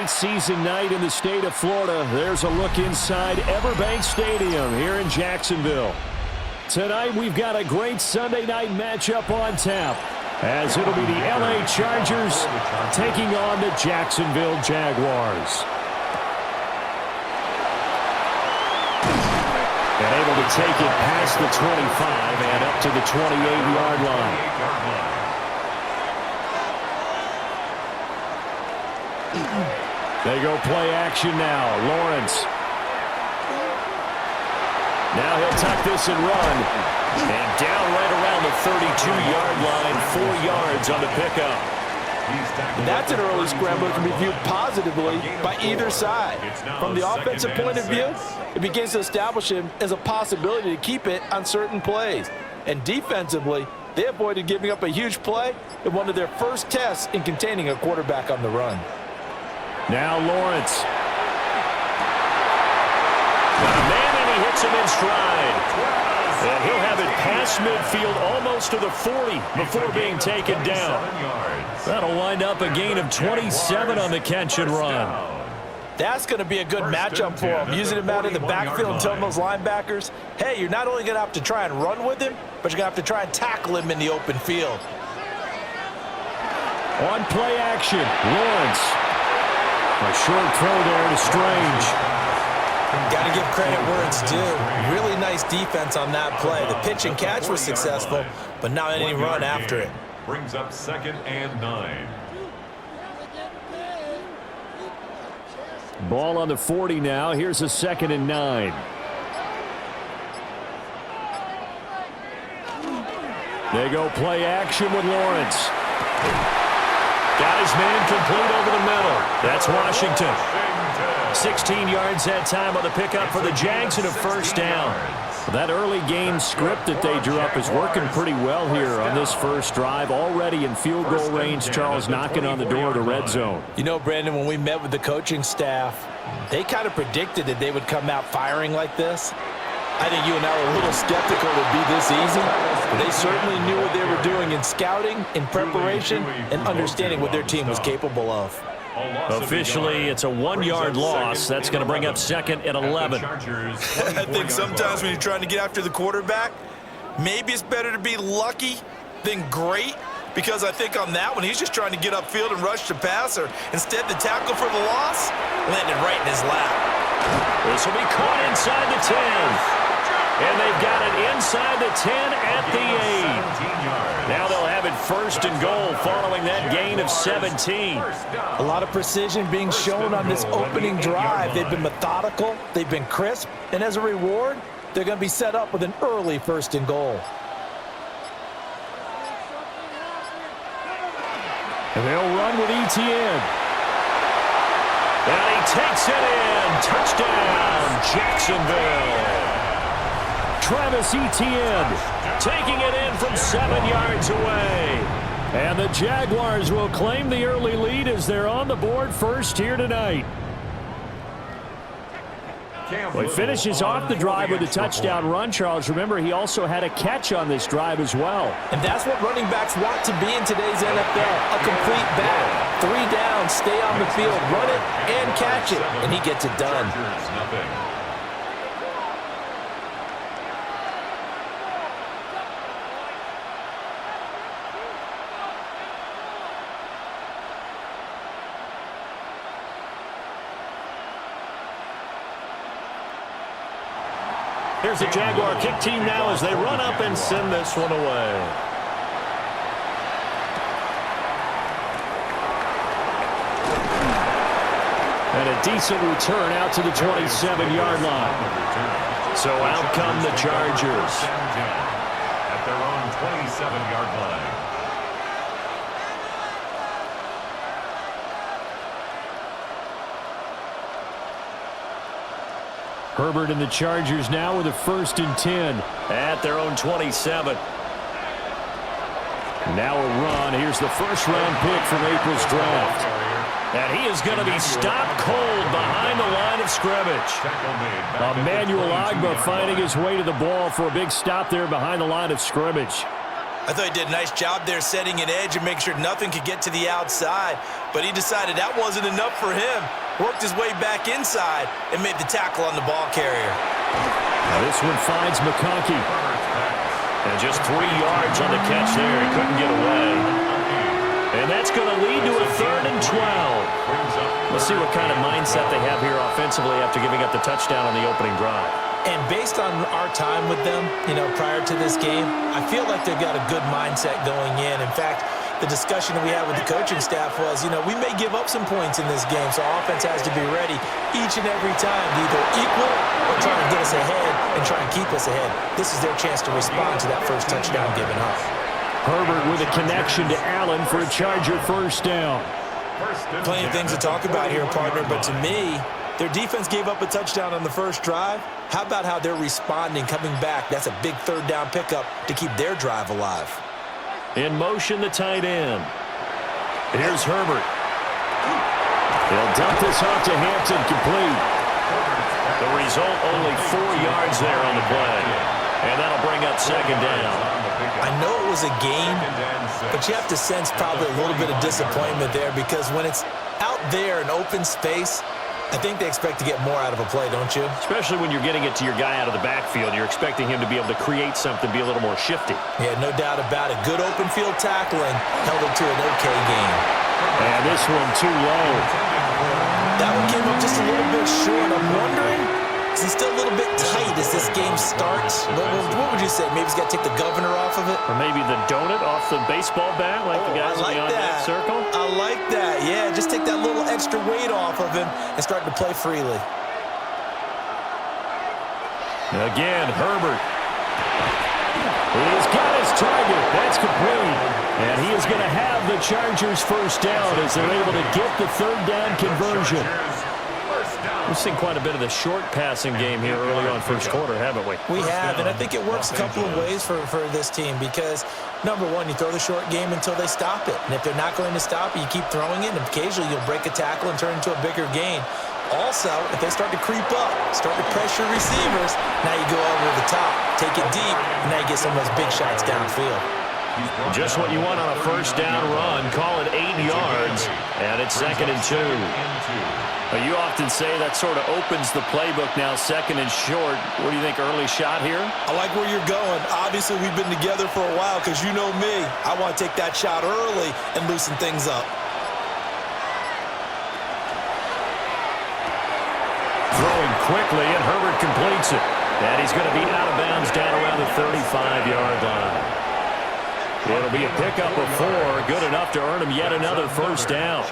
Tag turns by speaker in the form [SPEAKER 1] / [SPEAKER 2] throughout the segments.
[SPEAKER 1] late season night in the state of Florida. There's a look inside Everbank Stadium here in Jacksonville. Tonight we've got a great Sunday night matchup on tap, as it'll be the LA Chargers taking on the Jacksonville Jaguars. And able to take it past the 25 and up to the 28-yard line. They go play action now. Lawrence. Now he'll tuck this and run. And down right around the 32-yard line, 4 yards on the pickup.
[SPEAKER 2] That's an early scramble that can be viewed positively by either side. From the offensive point of view, it begins to establish him as a possibility to keep it on certain plays. And defensively, they avoided giving up a huge play in one of their first tests in containing a quarterback on the run.
[SPEAKER 1] Now Lawrence. Got a man, and he hits him in stride. And he'll have it past midfield almost to the 40 before being taken down. That'll wind up a gain of 27 on the catch and run.
[SPEAKER 2] That's going to be a good matchup for him. Using him out in the backfield and telling those linebackers, hey, you're not only going to have to try and run with him, but you're going to have to try and tackle him in the open field.
[SPEAKER 1] On play action, Lawrence. A short throw there to Strange.
[SPEAKER 2] Got to give credit where it's due. Really nice defense on that play. The pitch and catch was successful, but not any run after it.
[SPEAKER 3] Brings up 2nd and 9.
[SPEAKER 1] Ball on the 40 now. Here's a 2nd and 9. They go play action with Lawrence. Got his man complete over the middle. That's Washington. 16 yards that time on the pickup for the Jags and a first down. That early game script that they drew up is working pretty well here on this first drive. Already in field goal range, Charles knocking on the door of the red zone.
[SPEAKER 2] You know, Brandon, when we met with the coaching staff, they kind of predicted that they would come out firing like this. I think you and I were a little skeptical it would be this easy, but they certainly knew what they were doing in scouting, in preparation, and understanding what their team was capable of.
[SPEAKER 1] Officially, it's a 1-yard loss. That's going to bring up 2nd and 11.
[SPEAKER 2] I think sometimes when you're trying to get after the quarterback, maybe it's better to be lucky than great, because I think on that one, he's just trying to get upfield and rush the passer. Instead, the tackle for the loss landed right in his lap.
[SPEAKER 1] This will be caught inside the 10. And they've got it inside the 10 at the 8. Now they'll have it 1st and goal following that gain of 17.
[SPEAKER 2] A lot of precision being shown on this opening drive. They've been methodical, they've been crisp, and as a reward, they're going to be set up with an early 1st and goal.
[SPEAKER 1] And they'll run with Etienne. And he takes it in. Touchdown, Jacksonville. Travis Etienne taking it in from 7 yards away. And the Jaguars will claim the early lead as they're on the board first here tonight. Well, he finishes off the drive with a touchdown run, Charles. Remember, he also had a catch on this drive as well.
[SPEAKER 2] And that's what running backs want to be in today's NFL, a complete back. 3 down, stay on the field, run it, and catch it, and he gets it done.
[SPEAKER 1] Here's the Jaguar kick team now as they run up and send this one away. And a decent return out to the 27-yard line. So out come the Chargers.
[SPEAKER 3] At their own 27-yard line.
[SPEAKER 1] Herbert and the Chargers now with a 1st and 10 at their own 27. Now a run. Here's the first-round pick from April's draft. And he is going to be stopped cold behind the line of scrimmage. Emmanuel Ogbah finding his way to the ball for a big stop there behind the line of scrimmage.
[SPEAKER 2] I thought he did a nice job there setting an edge and making sure nothing could get to the outside. But he decided that wasn't enough for him. Worked his way back inside and made the tackle on the ball carrier.
[SPEAKER 1] Now this one finds McConkey. And just 3 yards on the catch there. He couldn't get away. And that's going to lead to a 3rd and 12. Let's see what kind of mindset they have here offensively after giving up the touchdown on the opening drive.
[SPEAKER 2] And based on our time with them, prior to this game, I feel like they've got a good mindset going in. In fact, the discussion that we had with the coaching staff was, we may give up some points in this game, so offense has to be ready each and every time to either equal or try to get us ahead and try and keep us ahead. This is their chance to respond to that first touchdown given up.
[SPEAKER 1] Herbert with a connection to Allen for a Charger first down.
[SPEAKER 2] Plenty of things to talk about here, partner, but to me, their defense gave up a touchdown on the first drive. How about how they're responding, coming back? That's a big 3rd down pickup to keep their drive alive.
[SPEAKER 1] In motion, the tight end. Here's Herbert. He'll dump this off to Hampton, complete. The result, only 4 yards there on the play. And that'll bring up 2nd down.
[SPEAKER 2] I know it was a gain, but you have to sense probably a little bit of disappointment there because when it's out there in open space, I think they expect to get more out of a play, don't you?
[SPEAKER 1] Especially when you're getting it to your guy out of the backfield. You're expecting him to be able to create something, be a little more shifty.
[SPEAKER 2] Yeah, no doubt about it. Good open field tackling held it to an okay game.
[SPEAKER 1] And this one too low.
[SPEAKER 2] That one came up just a little bit short. I'm wondering, is he still a little bit tight as this game starts? What would you say? Maybe he's got to take the governor off of it?
[SPEAKER 1] Or maybe the donut off the baseball bat like the guys in the on-deck circle?
[SPEAKER 2] I like that. Yeah, just take that little extra weight off of him and start to play freely.
[SPEAKER 1] Again, Herbert. He's got his target. That's complete. And he is going to have the Chargers first down as they're able to get the 3rd down conversion. We've seen quite a bit of the short passing game here early on first quarter, haven't we?
[SPEAKER 2] We have, and I think it works a couple of ways for this team because, number one, you throw the short game until they stop it. And if they're not going to stop it, you keep throwing it, and occasionally you'll break a tackle and turn it into a bigger gain. Also, if they start to creep up, start to pressure receivers, now you go over the top, take it deep, and now you get some of those big shots downfield.
[SPEAKER 1] Just what you want on a first down run. Call it 8 yards, and it's 2nd and 2. You often say that sort of opens the playbook now, 2nd and short. What do you think, early shot here?
[SPEAKER 2] I like where you're going. Obviously, we've been together for a while because you know me. I want to take that shot early and loosen things up.
[SPEAKER 1] Throwing quickly, and Herbert completes it. And he's going to be out of bounds down around the 35-yard line. It'll be a pickup of 4, good enough to earn him yet another first down.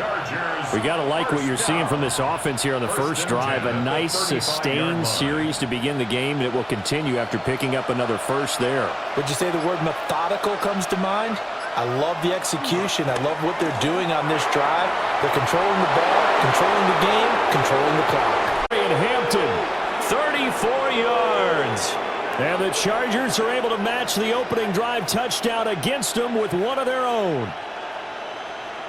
[SPEAKER 1] We got to like what you're seeing from this offense here on the first drive. A nice, sustained series to begin the game, and it will continue after picking up another first there.
[SPEAKER 2] Would you say the word methodical comes to mind? I love the execution. I love what they're doing on this drive. They're controlling the ball, controlling the game, controlling the clock.
[SPEAKER 1] And Hampton, 34 yards. And the Chargers are able to match the opening drive touchdown against them with one of their own.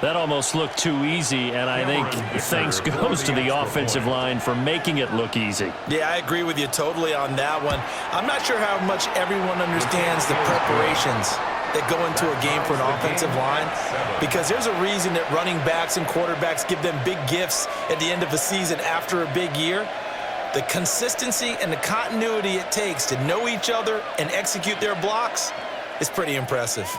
[SPEAKER 1] That almost looked too easy, and I think thanks goes to the offensive line for making it look easy.
[SPEAKER 2] Yeah, I agree with you totally on that one. I'm not sure how much everyone understands the preparations that go into a game for an offensive line, because there's a reason that running backs and quarterbacks give them big gifts at the end of a season after a big year. The consistency and the continuity it takes to know each other and execute their blocks is pretty impressive.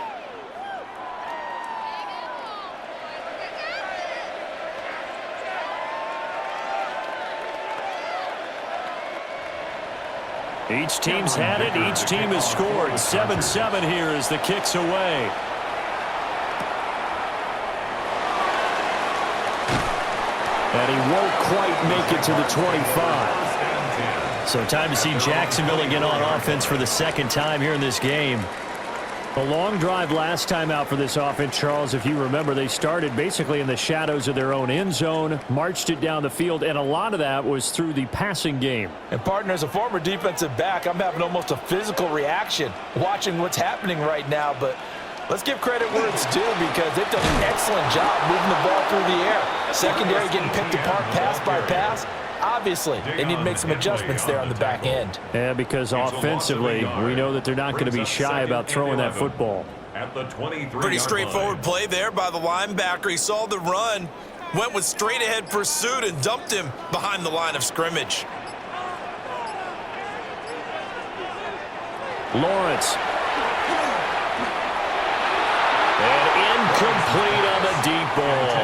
[SPEAKER 1] Each team's had it. Each team has scored. 7-7 here as the kick's away. And he won't quite make it to the 25. So time to see Jacksonville again on offense for the 2nd time here in this game. A long drive last time out for this offense, Charles. If you remember, they started basically in the shadows of their own end zone, marched it down the field, and a lot of that was through the passing game.
[SPEAKER 2] And, partner, as a former defensive back, I'm having almost a physical reaction watching what's happening right now. But let's give credit where it's due, because they've done an excellent job moving the ball through the air. Secondary getting picked apart pass by pass. Obviously, they need to make some adjustments there on the back end.
[SPEAKER 1] Yeah, because offensively, we know that they're not going to be shy about throwing that football.
[SPEAKER 3] at the 23-yard line.
[SPEAKER 4] Pretty straightforward play there by the linebacker. He saw the run, went with straight-ahead pursuit, and dumped him behind the line of scrimmage.
[SPEAKER 1] Lawrence. And incomplete on the deep ball.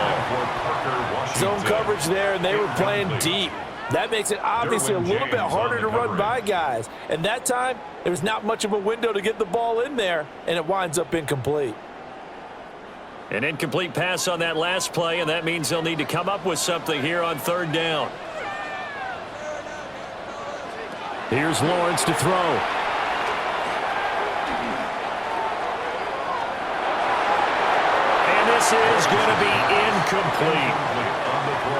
[SPEAKER 2] Zone coverage there, and they were playing deep. That makes it obviously a little bit harder to run by guys. And that time, there was not much of a window to get the ball in there, and it winds up incomplete.
[SPEAKER 1] An incomplete pass on that last play, and that means they'll need to come up with something here on third down. Here's Lawrence to throw. This is going to be incomplete.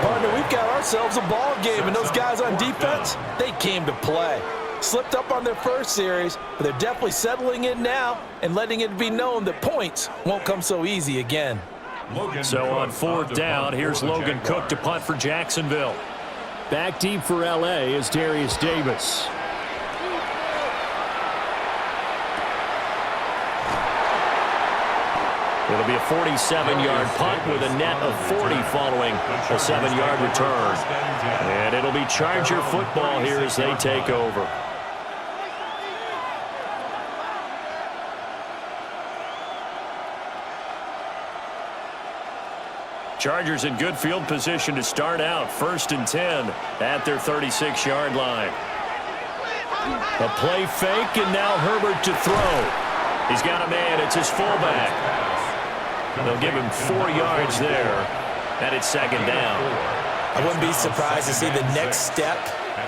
[SPEAKER 2] Partner, we've got ourselves a ball game, and those guys on defense, they came to play. Slipped up on their first series, but they're definitely settling in now and letting it be known that points won't come so easy again.
[SPEAKER 1] So on fourth down, here's Logan Cook to punt for Jacksonville. Back deep for L.A. is Darius Davis. It'll be a 47-yard punt with a net of 40 following a 7-yard return. And it'll be Charger football here as they take over. Chargers in good field position to start out. 1st and 10 at their 36-yard line. A play fake, and now Herbert to throw. He's got a man. It's his fullback. They'll give him 4 yards there, and it's 2nd down.
[SPEAKER 5] I wouldn't be surprised to see the next step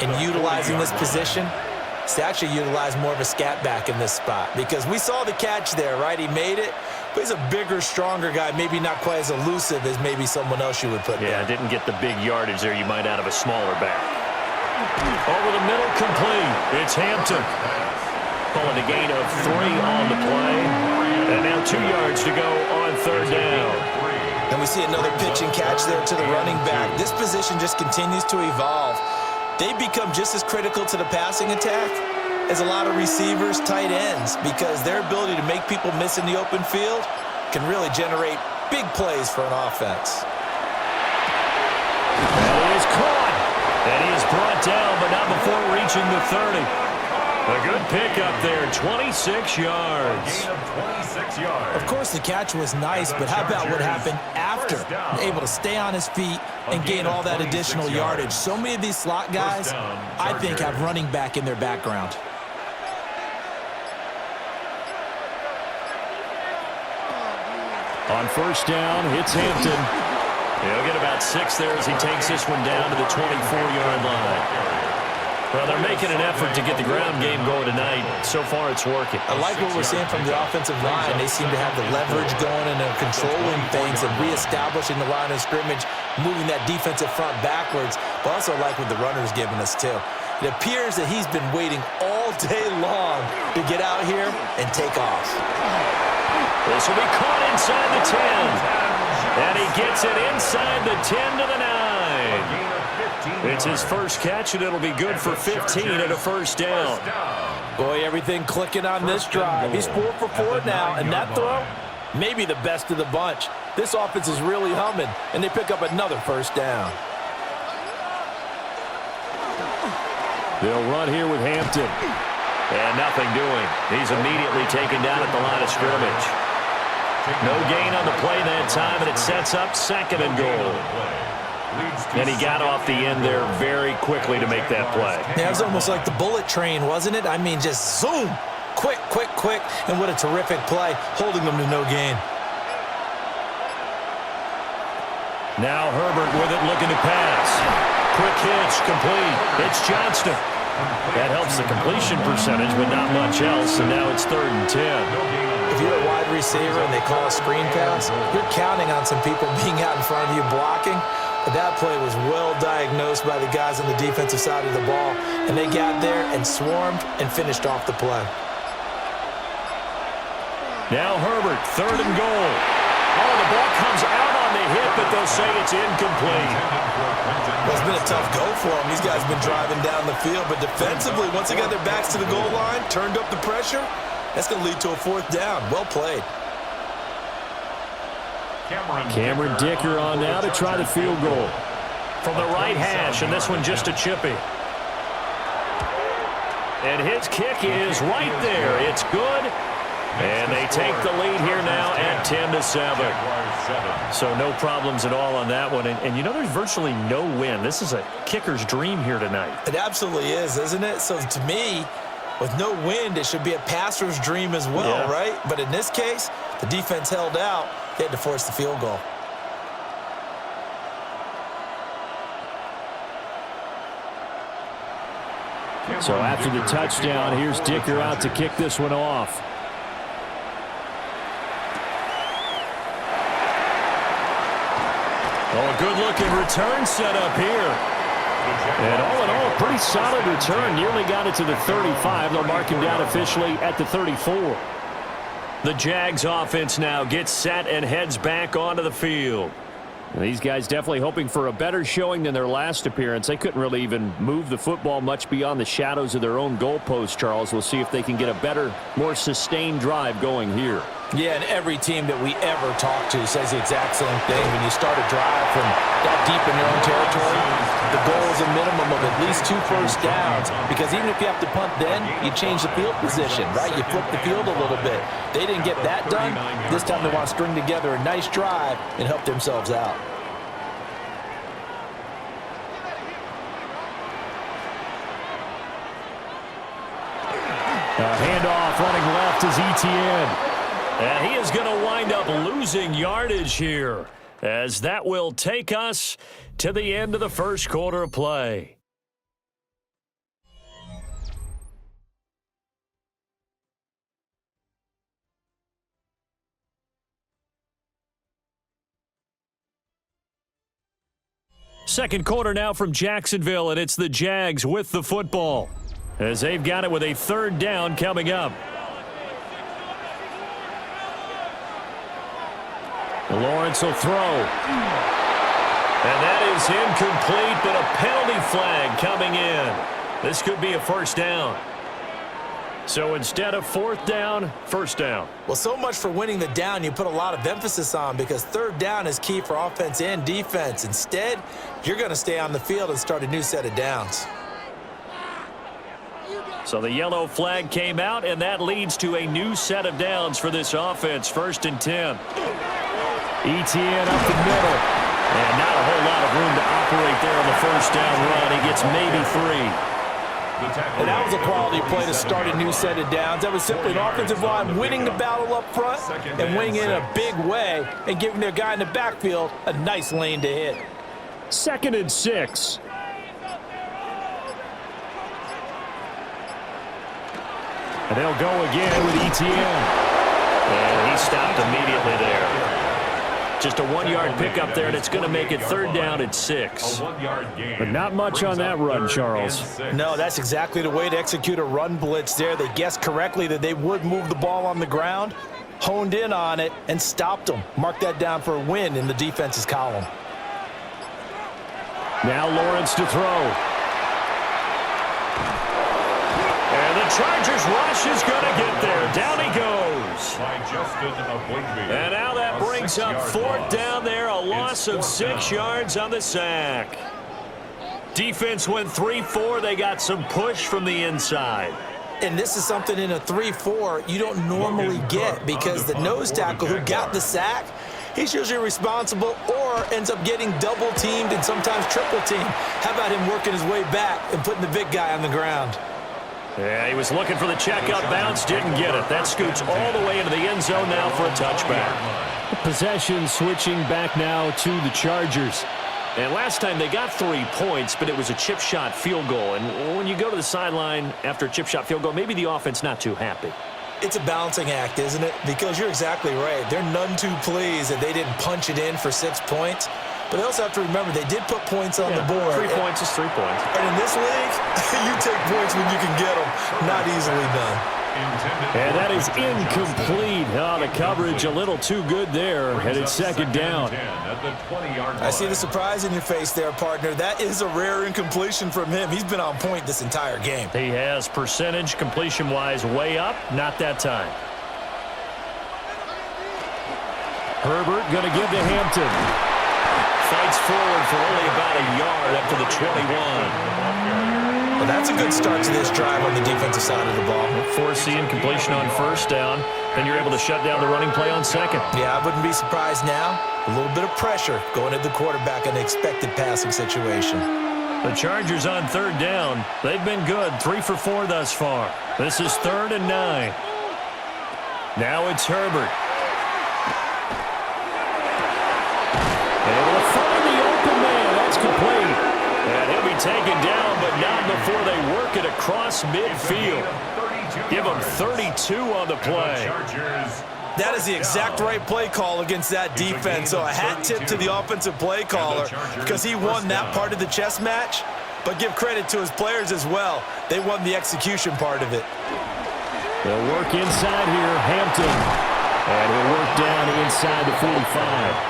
[SPEAKER 5] in utilizing this position is to actually utilize more of a scat back in this spot, because we saw the catch there, right? He made it, but he's a bigger, stronger guy, maybe not quite as elusive as maybe someone else you would put there.
[SPEAKER 1] Yeah, didn't get the big yardage there you might out of a smaller back. Over the middle, complete. It's Hampton. Pulling a gain of 3 on the play. And now 2 yards to go on 3rd down.
[SPEAKER 5] And we see another pitch and catch there to the running back. This position just continues to evolve. They become just as critical to the passing attack as a lot of receivers, tight ends, because their ability to make people miss in the open field can really generate big plays for an offense.
[SPEAKER 1] That is caught. And he is brought down, but not before reaching the 30. A good pickup there, 26 yards.
[SPEAKER 3] Gain of 26 yards.
[SPEAKER 5] Of course, the catch was nice, but how about what happened after? Able to stay on his feet and gain all that additional yardage. So many of these slot guys, I think, have running back in their background.
[SPEAKER 1] On 1st down, it's Hampton. He'll get about 6 there as he takes this one down to the 24-yard line. Well, they're making an effort to get the ground game going tonight. So far, it's working.
[SPEAKER 5] I like what we're seeing from the offensive line. They seem to have the leverage going, and they're controlling things and reestablishing the line of scrimmage, moving that defensive front backwards. But also like what the runner's giving us, too. It appears that he's been waiting all day long to get out here and take off.
[SPEAKER 1] This will be caught inside the 10. And he gets it inside the 10 to the 9. It's his first catch, and it'll be good for 15 and a 1st down.
[SPEAKER 2] Boy, everything clicking on this drive. He's 4 for 4 now, and that throw, maybe the best of the bunch. This offense is really humming, and they pick up another 1st down.
[SPEAKER 1] They'll run here with Hampton. And nothing doing. He's immediately taken down at the line of scrimmage. No gain on the play that time, and it sets up 2nd and goal. And he got off the end there very quickly to make that play.
[SPEAKER 5] Yeah, it was almost like the bullet train, wasn't it? I mean, just zoom. Quick, quick, quick. And what a terrific play, holding them to no gain.
[SPEAKER 1] Now Herbert with it, looking to pass. Quick hitch, complete. It's Johnston. That helps the completion percentage, but not much else. And now it's 3rd and 10.
[SPEAKER 5] If you're a wide receiver and they call a screen pass, you're counting on some people being out in front of you blocking. But that play was well diagnosed by the guys on the defensive side of the ball, and they got there and swarmed and finished off the play.
[SPEAKER 1] Now Herbert, 3rd and goal. Oh, the ball comes out on the hit, but they'll say it's incomplete.
[SPEAKER 5] Well, it's been a tough go for them. These guys have been driving down the field, but defensively, once they got their backs to the goal line, turned up the pressure, that's going to lead to a 4th down. Well played.
[SPEAKER 1] Cameron Dicker on now to try the field goal. From the right hash, and this one just a chippy. And his kick is right there. It's good. And they take the lead here now at 10-7. So no problems at all on that one. And you know, there's virtually no win. This is a kicker's dream here tonight.
[SPEAKER 5] It absolutely is, isn't it? So to me, with no wind, it should be a passer's dream as well, right? But in this case, the defense held out. They had to force the field goal.
[SPEAKER 1] So after the touchdown, here's Dicker out to kick this one off. Oh, a good-looking return set up here. And all in all, a pretty solid return. Nearly got it to the 35. They'll mark him down officially at the 34. The Jags offense now gets set and heads back onto the field. And these guys definitely hoping for a better showing than their last appearance. They couldn't really even move the football much beyond the shadows of their own goalpost, Charles. We'll see if they can get a better, more sustained drive going here.
[SPEAKER 2] Yeah, and every team that we ever talk to says the exact same thing. When you start a drive from that deep in your own territory, the goal is a minimum of at least 2 first downs, because even if you have to punt then, you change the field position, right? You flip the field a little bit. They didn't get that done. This time they want to string together a nice drive and help themselves out.
[SPEAKER 1] Handoff running left is Etienne. And he is going to wind up losing yardage here, as that will take us to the end of the first quarter of play. Second quarter now from Jacksonville, and it's the Jags with the football, as they've got it with a third down coming up. Lawrence will throw. And that is incomplete, but a penalty flag coming in. This could be a first down. So instead of fourth down, first down.
[SPEAKER 5] Well, so much for winning the down you put a lot of emphasis on, because third down is key for offense and defense. Instead, you're going to stay on the field and start a new set of downs.
[SPEAKER 1] So the yellow flag came out, and that leads to a new set of downs for this offense. 1st and 10. Etienne up the middle. And not a whole lot of room to operate there on the first down run. He gets maybe 3.
[SPEAKER 2] And that was a quality play to start a new set of downs. That was simply an offensive line winning the battle up front and winning in a big way and giving their guy in the backfield a nice lane to hit.
[SPEAKER 1] 2nd and 6. And they'll go again with Etienne. And he stopped immediately there. Just a 1-yard pickup there, and it's going to make it 3rd down at 6. But not much on that run, Charles.
[SPEAKER 2] No, that's exactly the way to execute a run blitz there. They guessed correctly that they would move the ball on the ground, honed in on it, and stopped them. Mark that down for a win in the defense's column.
[SPEAKER 1] Now Lawrence to throw. And the Chargers rush is going to get there. Down he goes. And now that brings up 4th down there. A loss of 6 yards on the sack. Defense went 3-4. They got some push from the inside.
[SPEAKER 5] And this is something in a 3-4 you don't normally get, because the nose tackle who got the sack, he's usually responsible or ends up getting double teamed and sometimes triple teamed. How about him working his way back and putting the big guy on the ground?
[SPEAKER 1] Yeah, he was looking for the check-up bounce, didn't get it. That scoots all the way into the end zone now for a touchback. Possession switching back now to the Chargers. And last time they got 3 points, but it was a chip shot field goal. And when you go to the sideline after a chip shot field goal, maybe the offense not too happy.
[SPEAKER 5] It's a balancing act, isn't it? Because you're exactly right. They're none too pleased that they didn't punch it in for 6 points. But they also have to remember they did put points on the board.
[SPEAKER 1] 3 points is 3 points.
[SPEAKER 5] And in this league, you take points when you can get them. Not easily done.
[SPEAKER 1] And that is incomplete. Oh, the coverage a little too good there. And it's 2nd down.
[SPEAKER 5] I see the surprise in your face there, partner. That is a rare incompletion from him. He's been on point this entire game.
[SPEAKER 1] He has percentage completion-wise way up. Not that time. Herbert going to give to Hampton. Fights forward for only about a yard up to the 21.
[SPEAKER 5] Well, that's a good start to this drive on the defensive side of the ball.
[SPEAKER 1] Forcing completion on first down, then you're able to shut down the running play on second.
[SPEAKER 5] Yeah, I wouldn't be surprised now. A little bit of pressure going at the quarterback in an expected passing situation.
[SPEAKER 1] The Chargers on third down. They've been good, 3 for 4 thus far. This is 3rd and 9. Now it's Herbert. Able to find the open man. That's complete. And he'll be taken down, but not before they work it across midfield. Give him 32 on the play.
[SPEAKER 4] That is the exact right play call against that defense. So a hat tip to the offensive play caller because he won that part of the chess match. But give credit to his players as well. They won the execution part of it.
[SPEAKER 1] They'll work inside here, Hampton. And he'll work down inside the 45.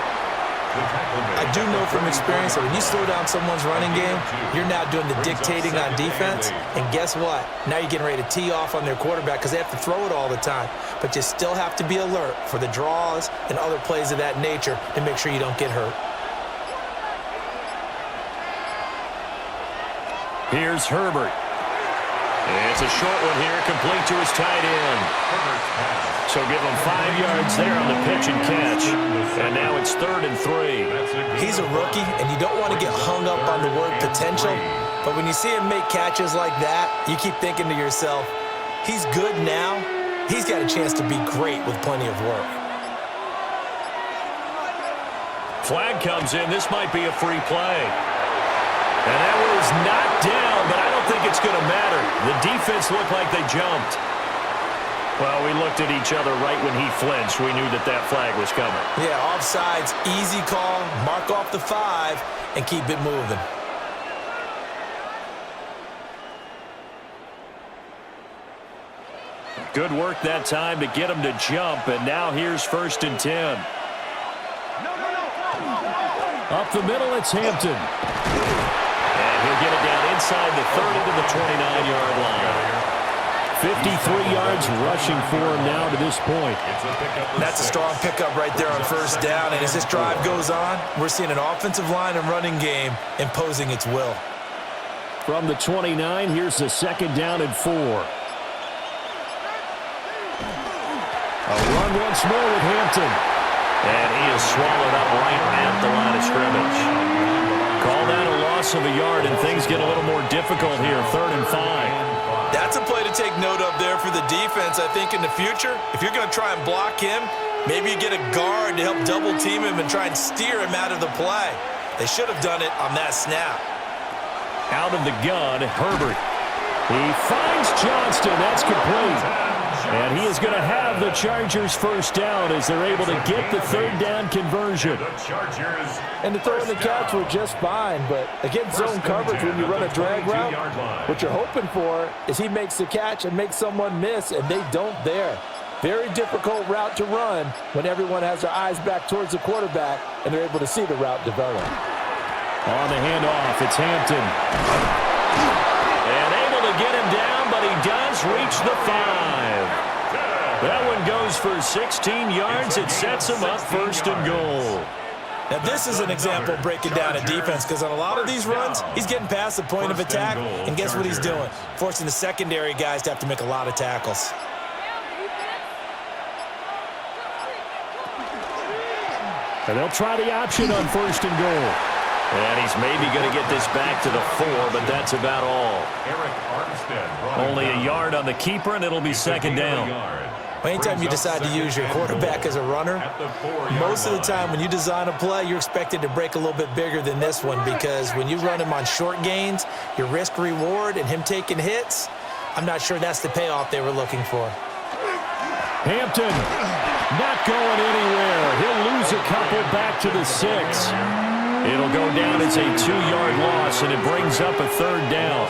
[SPEAKER 5] I do know from experience that when you slow down someone's running game, you're now doing the dictating on defense. And guess what? Now you're getting ready to tee off on their quarterback because they have to throw it all the time. But you still have to be alert for the draws and other plays of that nature to make sure you don't get hurt.
[SPEAKER 1] Here's Herbert. It's a short one here, complete to his tight end. So give him 5 yards there on the pitch and catch. And now it's 3rd and 3.
[SPEAKER 5] He's a rookie, and you don't want to get hung up on the word potential. But when you see him make catches like that, you keep thinking to yourself, he's good now. He's got a chance to be great with plenty of work.
[SPEAKER 1] Flag comes in. This might be a free play. And that was knocked down, but I don't think it's going to matter. The defense looked like they jumped. Well, we looked at each other right when he flinched. We knew that that flag was coming.
[SPEAKER 5] Yeah, offsides, easy call, mark off the 5, and keep it moving.
[SPEAKER 1] Good work that time to get him to jump, and now here's 1st and 10. Up the middle, it's Hampton. And he'll get it down inside the 30 to the 29-yard line. 53 yards rushing for him now to this point.
[SPEAKER 5] That's a strong pickup right there on first down. And as this drive goes on, we're seeing an offensive line and running game imposing its will.
[SPEAKER 1] From the 29, here's the 2nd down and 4. A run once more with Hampton. And he is swallowed up right at the line of scrimmage. Call that a loss of a yard, and things get a little more difficult here, 3rd and 5.
[SPEAKER 4] That's a play to take note of there for the defense. I think in the future, if you're going to try and block him, maybe you get a guard to help double team him and try and steer him out of the play. They should have done it on that snap.
[SPEAKER 1] Out of the gun, Herbert. He finds Johnston. That's complete. And he is going to have the Chargers first down as they're able to get the 3rd down conversion.
[SPEAKER 2] And the throw and the catch were just fine, but against zone coverage, when you run a drag route, what you're hoping for is he makes the catch and makes someone miss, and they don't there. Very difficult route to run when everyone has their eyes back towards the quarterback and they're able to see the route develop.
[SPEAKER 1] On the handoff, it's Hampton. And able to get him down, but he does reach the 5. That one goes for 16 yards. It sets him up 1st and goal.
[SPEAKER 5] Now, this is an example of breaking down a defense because on a lot of these runs, he's getting past the point of attack, and guess what he's doing? Forcing the secondary guys to have to make a lot of tackles.
[SPEAKER 1] And they'll try the option on 1st and goal. And he's maybe going to get this back to the 4, but that's about all. Only a yard on the keeper, and it'll be 2nd down.
[SPEAKER 5] Anytime you decide to use your quarterback as a runner, most of the time when you design a play, you're expected to break a little bit bigger than this one because when you run him on short gains, your risk-reward and him taking hits, I'm not sure that's the payoff they were looking for.
[SPEAKER 1] Hampton not going anywhere. He'll lose a couple back to the 6. It'll go down as a 2-yard loss, and it brings up a 3rd down.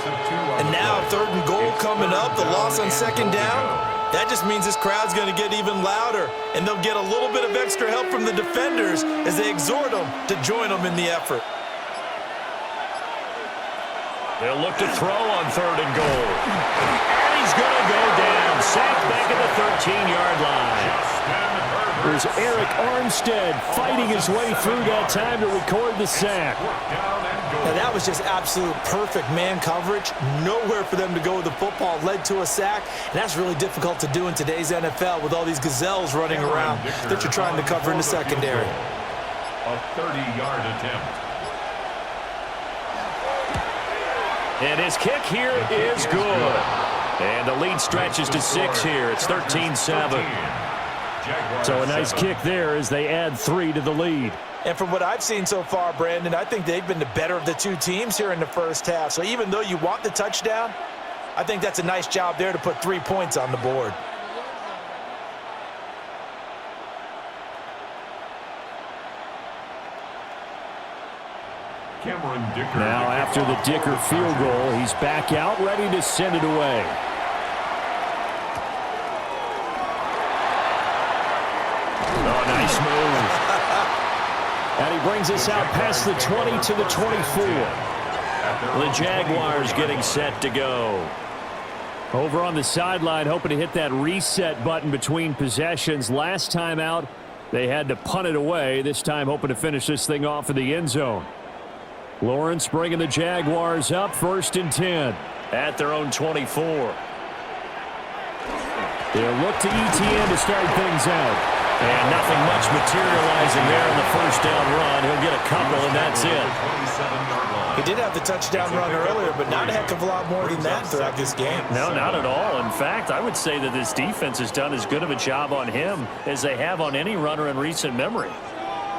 [SPEAKER 4] And now 3rd and goal coming up, the loss on 2nd down. That just means this crowd's going to get even louder, and they'll get a little bit of extra help from the defenders as they exhort them to join them in the effort.
[SPEAKER 1] They'll look to throw on 3rd and goal. And he's going to go down, sacked back at the 13-yard line. There's Eric Armstead fighting his way through that time to record the sack.
[SPEAKER 4] Now that was just absolute perfect man coverage. Nowhere for them to go with the football. Led to a sack. And that's really difficult to do in today's NFL with all these gazelles running around that you're trying to cover in the secondary.
[SPEAKER 3] A 30-yard attempt.
[SPEAKER 1] And his kick here is good. And the lead stretches to 6 here. It's 13-7. So a nice kick there as they add 3 to the lead.
[SPEAKER 4] And from what I've seen so far, Brandon, I think they've been the better of the two teams here in the first half. So even though you want the touchdown, I think that's a nice job there to put 3 points on the board.
[SPEAKER 1] Now after the Dicker field goal, he's back out ready to send it away. Oh, nice move. And he brings us out past the 20 to the 24. The Jaguars getting set to go. Over on the sideline, hoping to hit that reset button between possessions. Last time out, they had to punt it away. This time hoping to finish this thing off in the end zone. Lawrence bringing the Jaguars up 1st and 10 at their own 24. They'll look to ETN to start things out. And nothing much materializing there in the first down run. He'll get a couple, and that's it.
[SPEAKER 4] He did have the touchdown run earlier, but not a heck of a lot more than that throughout this game.
[SPEAKER 1] No, not at all. In fact, I would say that this defense has done as good of a job on him as they have on any runner in recent memory.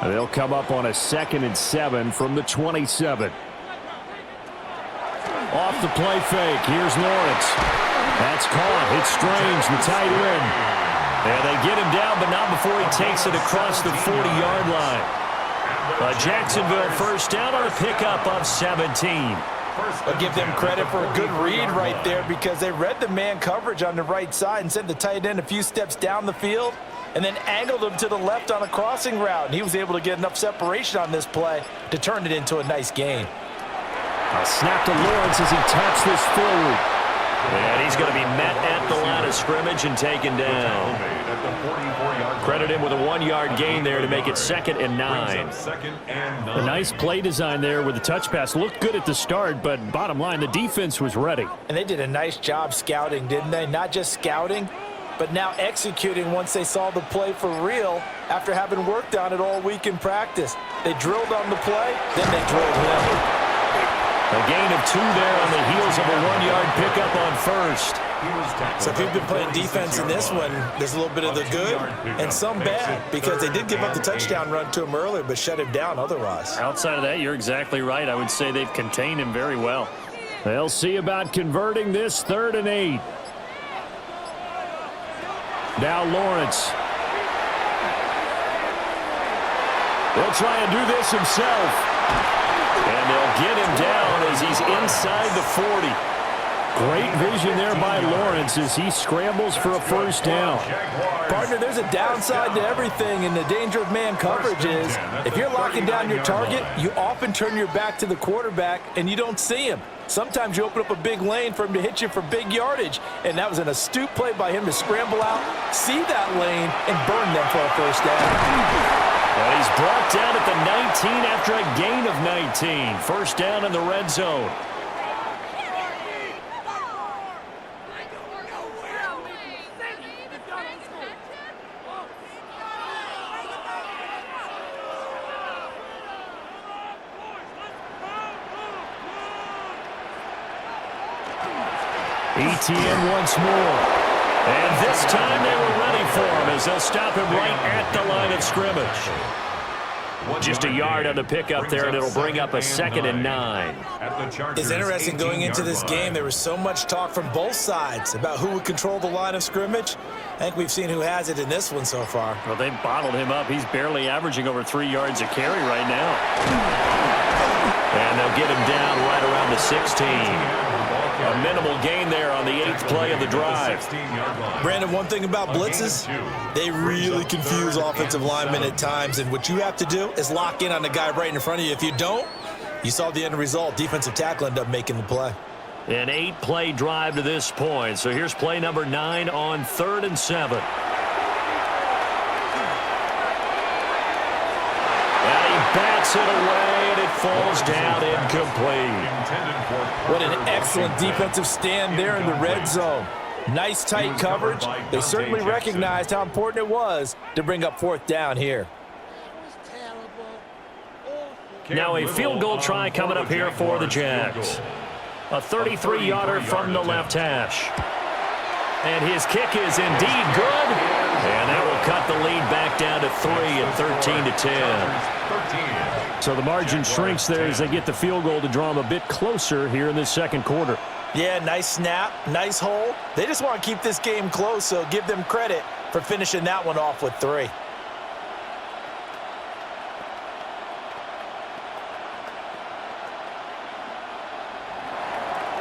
[SPEAKER 1] They'll come up on a 2nd and 7 from the 27. Off the play fake. Here's Lawrence. That's caught. It's Strange, the tight end. And they get him down, but not before he takes it across the 40-yard line. Jacksonville first down on a pickup of 17.
[SPEAKER 4] I'll give them credit for a good read right there because they read the man coverage on the right side and sent the tight end a few steps down the field and then angled him to the left on a crossing route. And he was able to get enough separation on this play to turn it into a nice gain.
[SPEAKER 1] A snap to Lawrence as he taps this forward. And he's going to be met at the line of scrimmage and taken down. Credit him with a 1-yard gain there to make it 2nd and 9. A nice play design there with the touch pass. Looked good at the start, but bottom line, the defense was ready.
[SPEAKER 4] And they did a nice job scouting, didn't they? Not just scouting, but now executing once they saw the play for real after having worked on it all week in practice. They drilled on the play, then they drilled him.
[SPEAKER 1] A gain of 2 there on the heels of a 1-yard pickup on first.
[SPEAKER 4] So if you've been playing defense in this one, there's a little bit of the good and some bad because they did give up the touchdown run to him earlier but shut him down otherwise.
[SPEAKER 1] Outside of that, you're exactly right. I would say they've contained him very well. They'll see about converting this 3rd and 8. Now Lawrence. They'll try and do this himself. And they'll get him down as he's inside the 40. Great vision there by Lawrence as he scrambles for a first down.
[SPEAKER 4] Partner, there's a downside to everything, and the danger of man coverage is if you're locking down your target, you often turn your back to the quarterback and you don't see him. Sometimes you open up a big lane for him to hit you for big yardage, and that was an astute play by him to scramble out, see that lane, and burn them for a first down.
[SPEAKER 1] And he's brought down at the 19 after a gain of 19. First down in the red zone. ETN once more. And this time they were ready for him as they'll stop him right at the line of scrimmage. Just a yard on the pickup there, and it'll bring up a 2nd and 9.
[SPEAKER 5] It's interesting going into this game. There was so much talk from both sides about who would control the line of scrimmage. I think we've seen who has it in this one so far.
[SPEAKER 1] Well, they've bottled him up. He's barely averaging over 3 yards a carry right now. And they'll get him down right around the 16. A minimal gain there on the 8th play of the drive.
[SPEAKER 5] Brandon, one thing about blitzes, they really confuse offensive linemen at times, and what you have to do is lock in on the guy right in front of you. If you don't, you saw the end result. Defensive tackle ended up making the play.
[SPEAKER 1] An 8-play drive to this point. So here's play number 9 on 3rd and 7. Hits it away, and it falls down incomplete.
[SPEAKER 2] What an excellent defensive stand there in the red zone. Nice tight coverage. They certainly recognized how important it was to bring up fourth down here.
[SPEAKER 1] Now a field goal try coming up here for the Jags. A 33-yarder from the left hash. And his kick is indeed good. And that will cut the lead back down to 3 at 13-10. So the margin shrinks there as they get the field goal to draw them a bit closer here in this second quarter.
[SPEAKER 5] Yeah, nice snap, nice hole. They just want to keep this game close, so give them credit for finishing that one off with 3.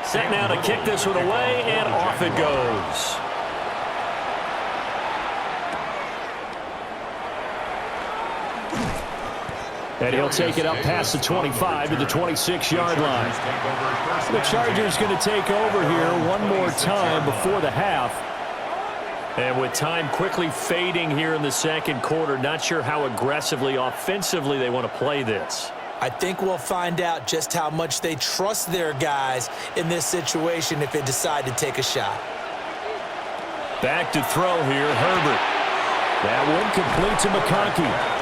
[SPEAKER 1] Set now to kick this one away, and off it goes. And he'll take it up past the 25 to the 26-yard line. The Chargers going to take over here one more time before the half. And with time quickly fading here in the second quarter, not sure how aggressively, offensively they want to play this.
[SPEAKER 5] I think we'll find out just how much they trust their guys in this situation if they decide to take a shot.
[SPEAKER 1] Back to throw here, Herbert. That one complete to McConkey.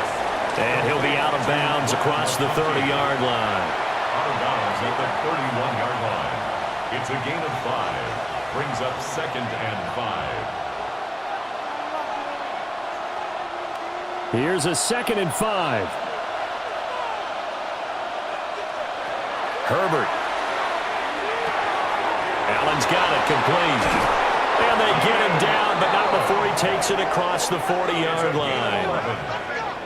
[SPEAKER 1] And he'll be out of bounds across the 30-yard line.
[SPEAKER 3] Out of bounds at the 31-yard line. It's a gain of 5. Brings up 2nd and 5.
[SPEAKER 1] Here's a 2nd and 5. Herbert. Allen's got it complete. And they get him down, but not before he takes it across the 40-yard line.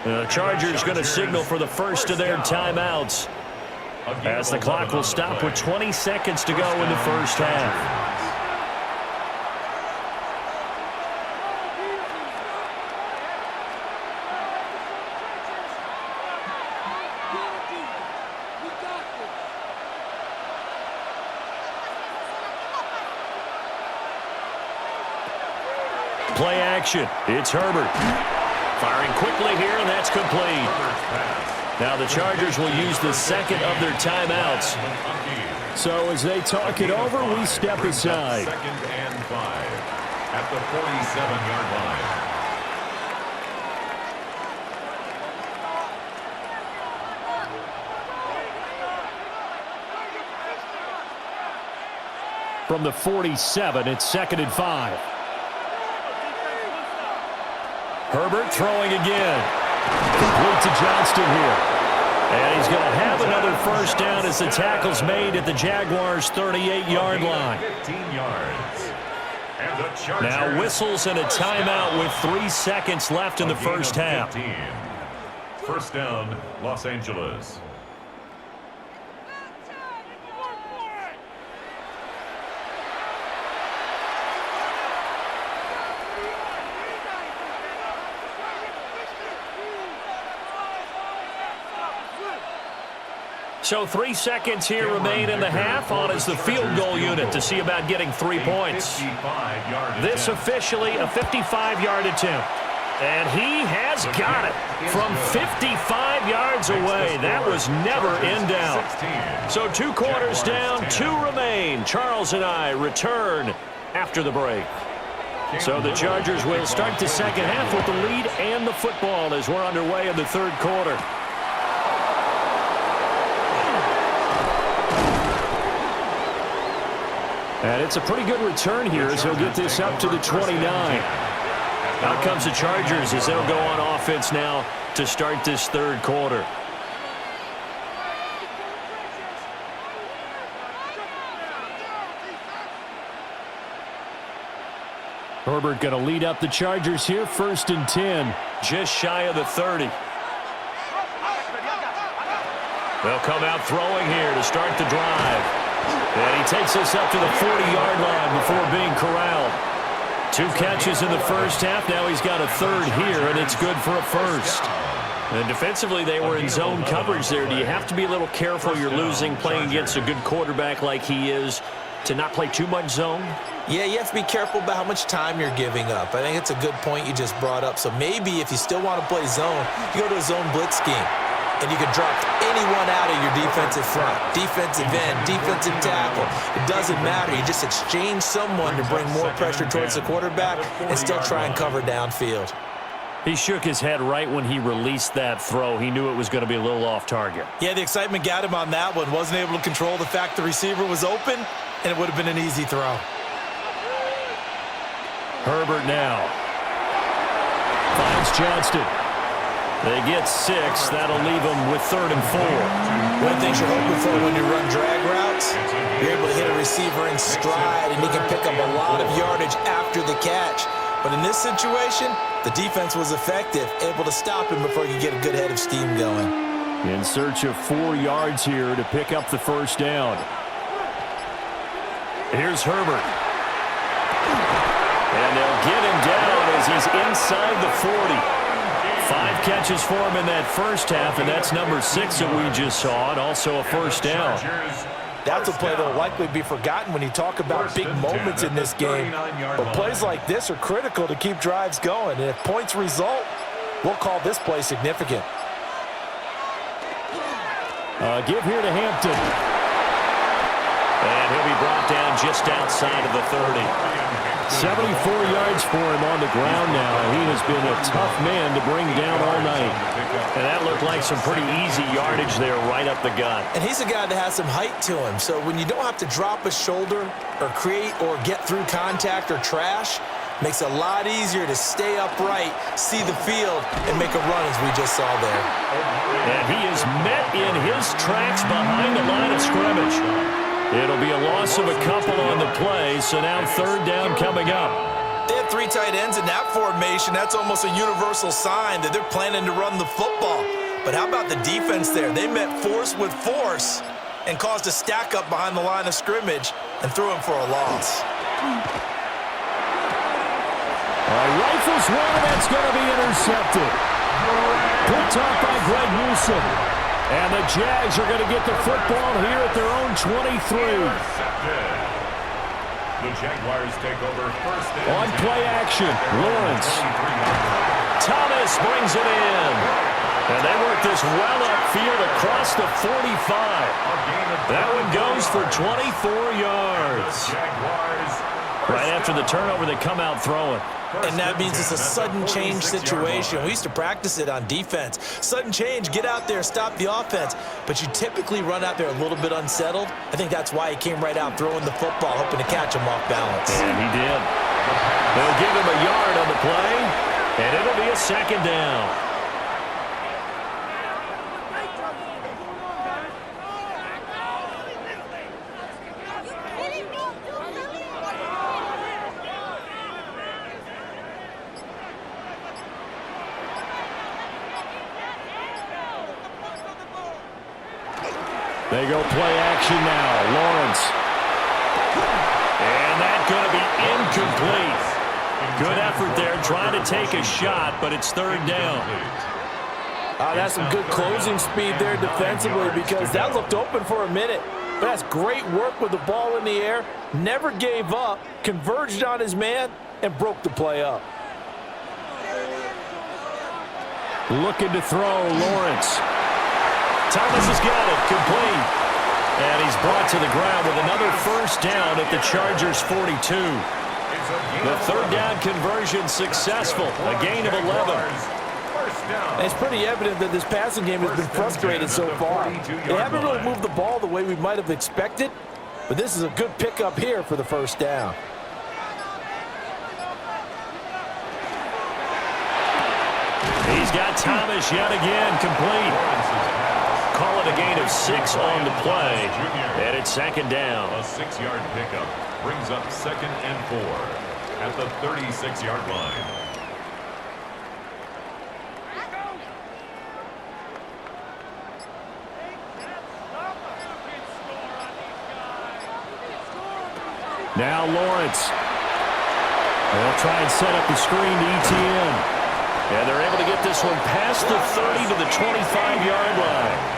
[SPEAKER 1] The Chargers going to signal for the first of their timeouts as the clock will stop with 20 seconds to go in the first half. Play action. It's Herbert. Firing quickly here, and that's complete. Now the Chargers will use the second of their timeouts. So as they talk it over, we step aside.
[SPEAKER 3] 2nd and 5 at the 47-yard line.
[SPEAKER 1] From the 47, it's 2nd and 5. Herbert throwing again. Complete to Johnston here. And he's going to have another first down as the tackle's made at the Jaguars' 38-yard line.
[SPEAKER 3] 15 yards. And the Chargers
[SPEAKER 1] Now whistles and a timeout with 3 seconds left in the first half.
[SPEAKER 3] 15. First down, Los Angeles.
[SPEAKER 1] So 3 seconds here remain in the half on as the field goal unit to see about getting 3 points. This officially a 55-yard attempt. And he has got it from 55 yards away. That was never in doubt. So 2 quarters down, 2 remain. Charles and I return after the break. So the Chargers will start the second half with the lead and the football as we're underway in the third quarter. And it's a pretty good return here as he'll get this up to the 29. Out comes the Chargers as they'll go on offense now to start this third quarter. Herbert going to lead up the Chargers here, 1st and 10, just shy of the 30. They'll come out throwing here to start the drive. And he takes us up to the 40-yard line before being corralled. 2 catches in the first half. Now he's got a 3rd here, and it's good for a 1st. And defensively, they were in zone coverage there. Do you have to be a little careful? You're losing, playing against a good quarterback like he is, to not play too much zone?
[SPEAKER 5] Yeah, you have to be careful about how much time you're giving up. I think it's a good point you just brought up. So maybe if you still want to play zone, you go to a zone blitz scheme. and you can drop anyone out of your defensive front. Defensive end, defensive tackle. It doesn't matter. You just exchange someone to bring more pressure towards the quarterback and still try and cover downfield.
[SPEAKER 1] He shook his head right when he released that throw. He knew it was going to be a little off target.
[SPEAKER 4] Yeah, the excitement got him on that one. Wasn't able to control the fact the receiver was open, and it would have been an easy throw.
[SPEAKER 1] Herbert now finds Johnston. They get 6. That'll leave them with 3rd and 4.
[SPEAKER 5] One of the things you're hoping for when you run drag routes, you're able to hit a receiver in stride, and he can pick up a lot of yardage after the catch. But in this situation, the defense was effective, able to stop him before he could get a good head of steam going.
[SPEAKER 1] In search of 4 yards here to pick up the first down. Here's Herbert. And they'll get him down as he's inside the 40. 5 catches for him in that first half, and that's number 6 that we just saw, and also a first down.
[SPEAKER 2] That's a play that will likely be forgotten when you talk about big moments in this game. But plays like this are critical to keep drives going. And if points result, we'll call this play significant.
[SPEAKER 1] Give here to Hampton. And he'll be brought down just outside of the 30. 74 yards for him on the ground now. He has been a tough man to bring down all night. And that looked like some pretty easy yardage there right up the gut.
[SPEAKER 5] And he's a guy that has some height to him. So when you don't have to drop a shoulder or create or get through contact or trash, makes it a lot easier to stay upright, see the field, and make a run as we just saw there.
[SPEAKER 1] And he is met in his tracks behind the line of scrimmage. It'll be a loss of a couple on the play, so now 3rd down coming up.
[SPEAKER 5] They have 3 tight ends in that formation. That's almost a universal sign that they're planning to run the football. But how about the defense there? They met force with force and caused a stack up behind the line of scrimmage and threw him for a loss.
[SPEAKER 1] Rifles one, that's going to be intercepted. Picked off by Greg Newsome. And the Jags are going to get the football here at their own 23.
[SPEAKER 3] The Jaguars take over first down.
[SPEAKER 1] On play action, Lawrence. Thomas brings it in. And they work this well upfield across the 45. That one goes for 24 yards. Right after the turnover, they come out throwing.
[SPEAKER 5] And that means it's a sudden change situation. We used to practice it on defense. Sudden change, get out there, stop the offense. But you typically run out there a little bit unsettled. I think that's why he came right out throwing the football, hoping to catch him off balance.
[SPEAKER 1] And he did. They'll give him a yard on the play, and it'll be a 2nd down. They go play action now. Lawrence. And that's going to be incomplete. Good effort there trying to take a shot, but it's 3rd down.
[SPEAKER 2] That's some good closing speed there defensively because that looked open for a minute. But that's great work with the ball in the air. Never gave up, converged on his man, and broke the play up.
[SPEAKER 1] Looking to throw, Lawrence. Thomas has got it, complete. And he's brought to the ground with another first down at the Chargers' 42. The 3rd down conversion successful, a gain of 11.
[SPEAKER 2] And it's pretty evident that this passing game has been frustrated so far. They haven't really moved the ball the way we might have expected, but this is a good pickup here for the first down.
[SPEAKER 1] He's got Thomas yet again, complete. Call it a gain of 6 on the play, and it's 2nd down.
[SPEAKER 3] A 6-yard pickup brings up 2nd and 4 at the 36-yard line.
[SPEAKER 1] Now Lawrence. They'll try and set up the screen to ETN. And they're able to get this one past the 30 to the 25-yard line.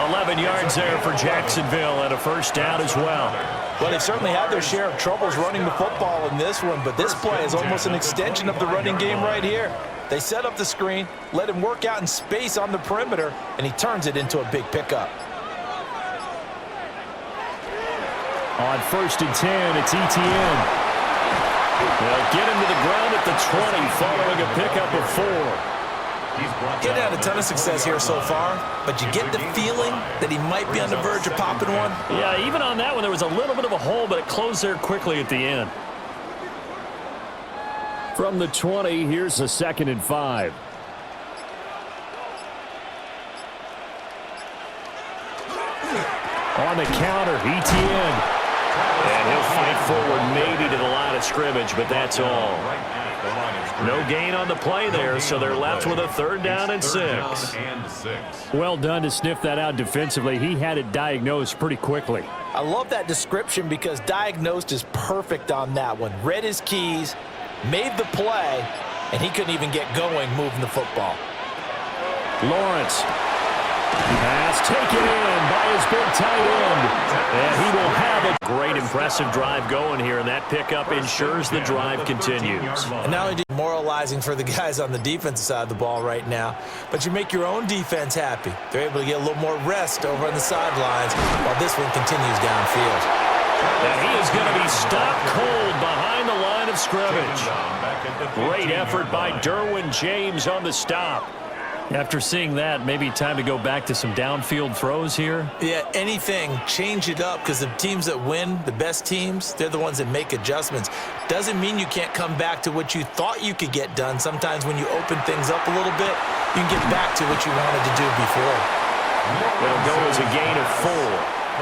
[SPEAKER 1] 11 yards there for Jacksonville and a first down as well.
[SPEAKER 2] Well, they certainly had their share of troubles running the football in this one, but this play is almost an extension of the running game right here. They set up the screen, let him work out in space on the perimeter, and he turns it into a big pickup.
[SPEAKER 1] On 1st and 10, it's ETN. They'll get him to the ground at the 20 following a pickup of 4.
[SPEAKER 5] He's had a ton of success here so far, but you get the feeling that he might be on the verge of popping one.
[SPEAKER 1] Yeah, even on that one, there was a little bit of a hole, but it closed there quickly at the end. From the 20, here's a 2nd and 5. On the counter, ETN. And he'll fight forward maybe to the line of scrimmage, but that's all. No gain on the play there, so they're left with a 3rd down and 6. Well done to sniff that out defensively. He had it diagnosed pretty quickly.
[SPEAKER 2] I love that description because diagnosed is perfect on that one. Read his keys, made the play, and he couldn't even get going moving the football.
[SPEAKER 1] Lawrence. Pass taken in by his big tight end. And he will have a great, impressive drive going here, and that pickup ensures the drive continues.
[SPEAKER 5] And not only demoralizing for the guys on the defensive side of the ball right now, but you make your own defense happy. They're able to get a little more rest over on the sidelines while this one continues downfield.
[SPEAKER 1] And he is going to be stopped cold behind the line of scrimmage. Great effort by Derwin James on the stop. After seeing that, maybe time to go back to some downfield throws here.
[SPEAKER 5] Yeah, anything, change it up, because the teams that win, the best teams, they're the ones that make adjustments. Doesn't mean you can't come back to what you thought you could get done. Sometimes when you open things up a little bit, you can get back to what you wanted to do before.
[SPEAKER 1] It'll go as a gain of 4.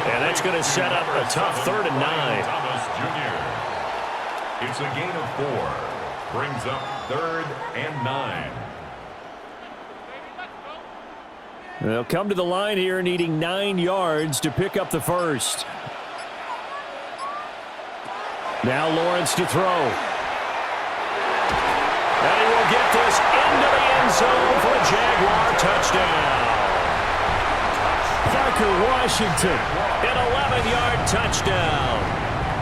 [SPEAKER 1] And that's going to set up a tough 3rd and 9.
[SPEAKER 3] It's a gain of 4. Brings up 3rd and 9.
[SPEAKER 1] They'll come to the line here needing 9 yards to pick up the 1st. Now Lawrence to throw. And he will get this into the end zone for a Jaguar touchdown. Parker Washington, an 11-yard touchdown.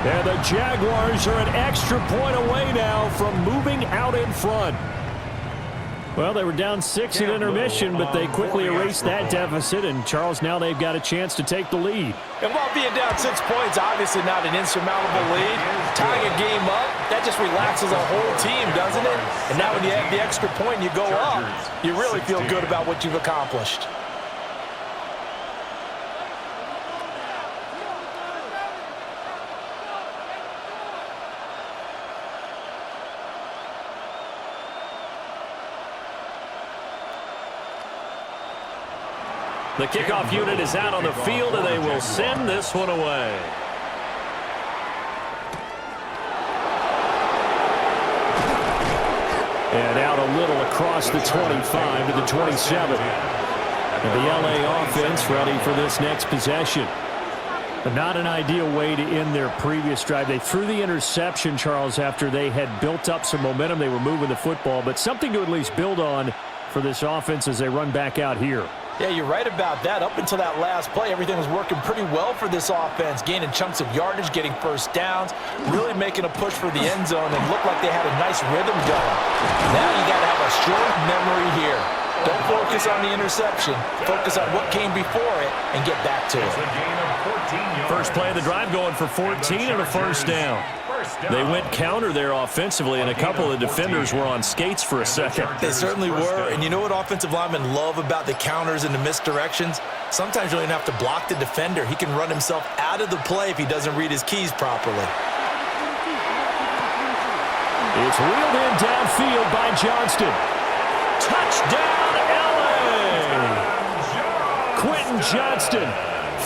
[SPEAKER 1] And the Jaguars are an extra point away now from moving out in front. Well, they were down 6 at intermission, but they quickly erased that deficit, and Charles, now they've got a chance to take the lead.
[SPEAKER 2] And while being down 6 points, obviously not an insurmountable lead, tying a game up, that just relaxes a whole team, doesn't it? And now when you have the extra point and you go up, you really feel good about what you've accomplished.
[SPEAKER 1] The kickoff unit is out on the field, and they will send this one away. And out a little across the 25 to the 27. And the LA offense ready for this next possession. But not an ideal way to end their previous drive. They threw the interception, Charles, after they had built up some momentum. They were moving the football, but something to at least build on for this offense as they run back out here.
[SPEAKER 2] Yeah, you're right about that. Up until that last play, everything was working pretty well for this offense, gaining chunks of yardage, getting first downs, really making a push for the end zone, and looked like they had a nice rhythm going. Now you got to have a short memory here. Don't focus on the interception. Focus on what came before it and get back to it.
[SPEAKER 1] First play of the drive going for 14 and a first down. They went counter there offensively, and a couple of defenders were on skates for a second.
[SPEAKER 5] They certainly were, and you know what offensive linemen love about the counters and the misdirections? Sometimes you don't even have to block the defender. He can run himself out of the play if he doesn't read his keys properly.
[SPEAKER 1] It's reeled in downfield by Johnston. Touchdown, LA! Quentin Johnston,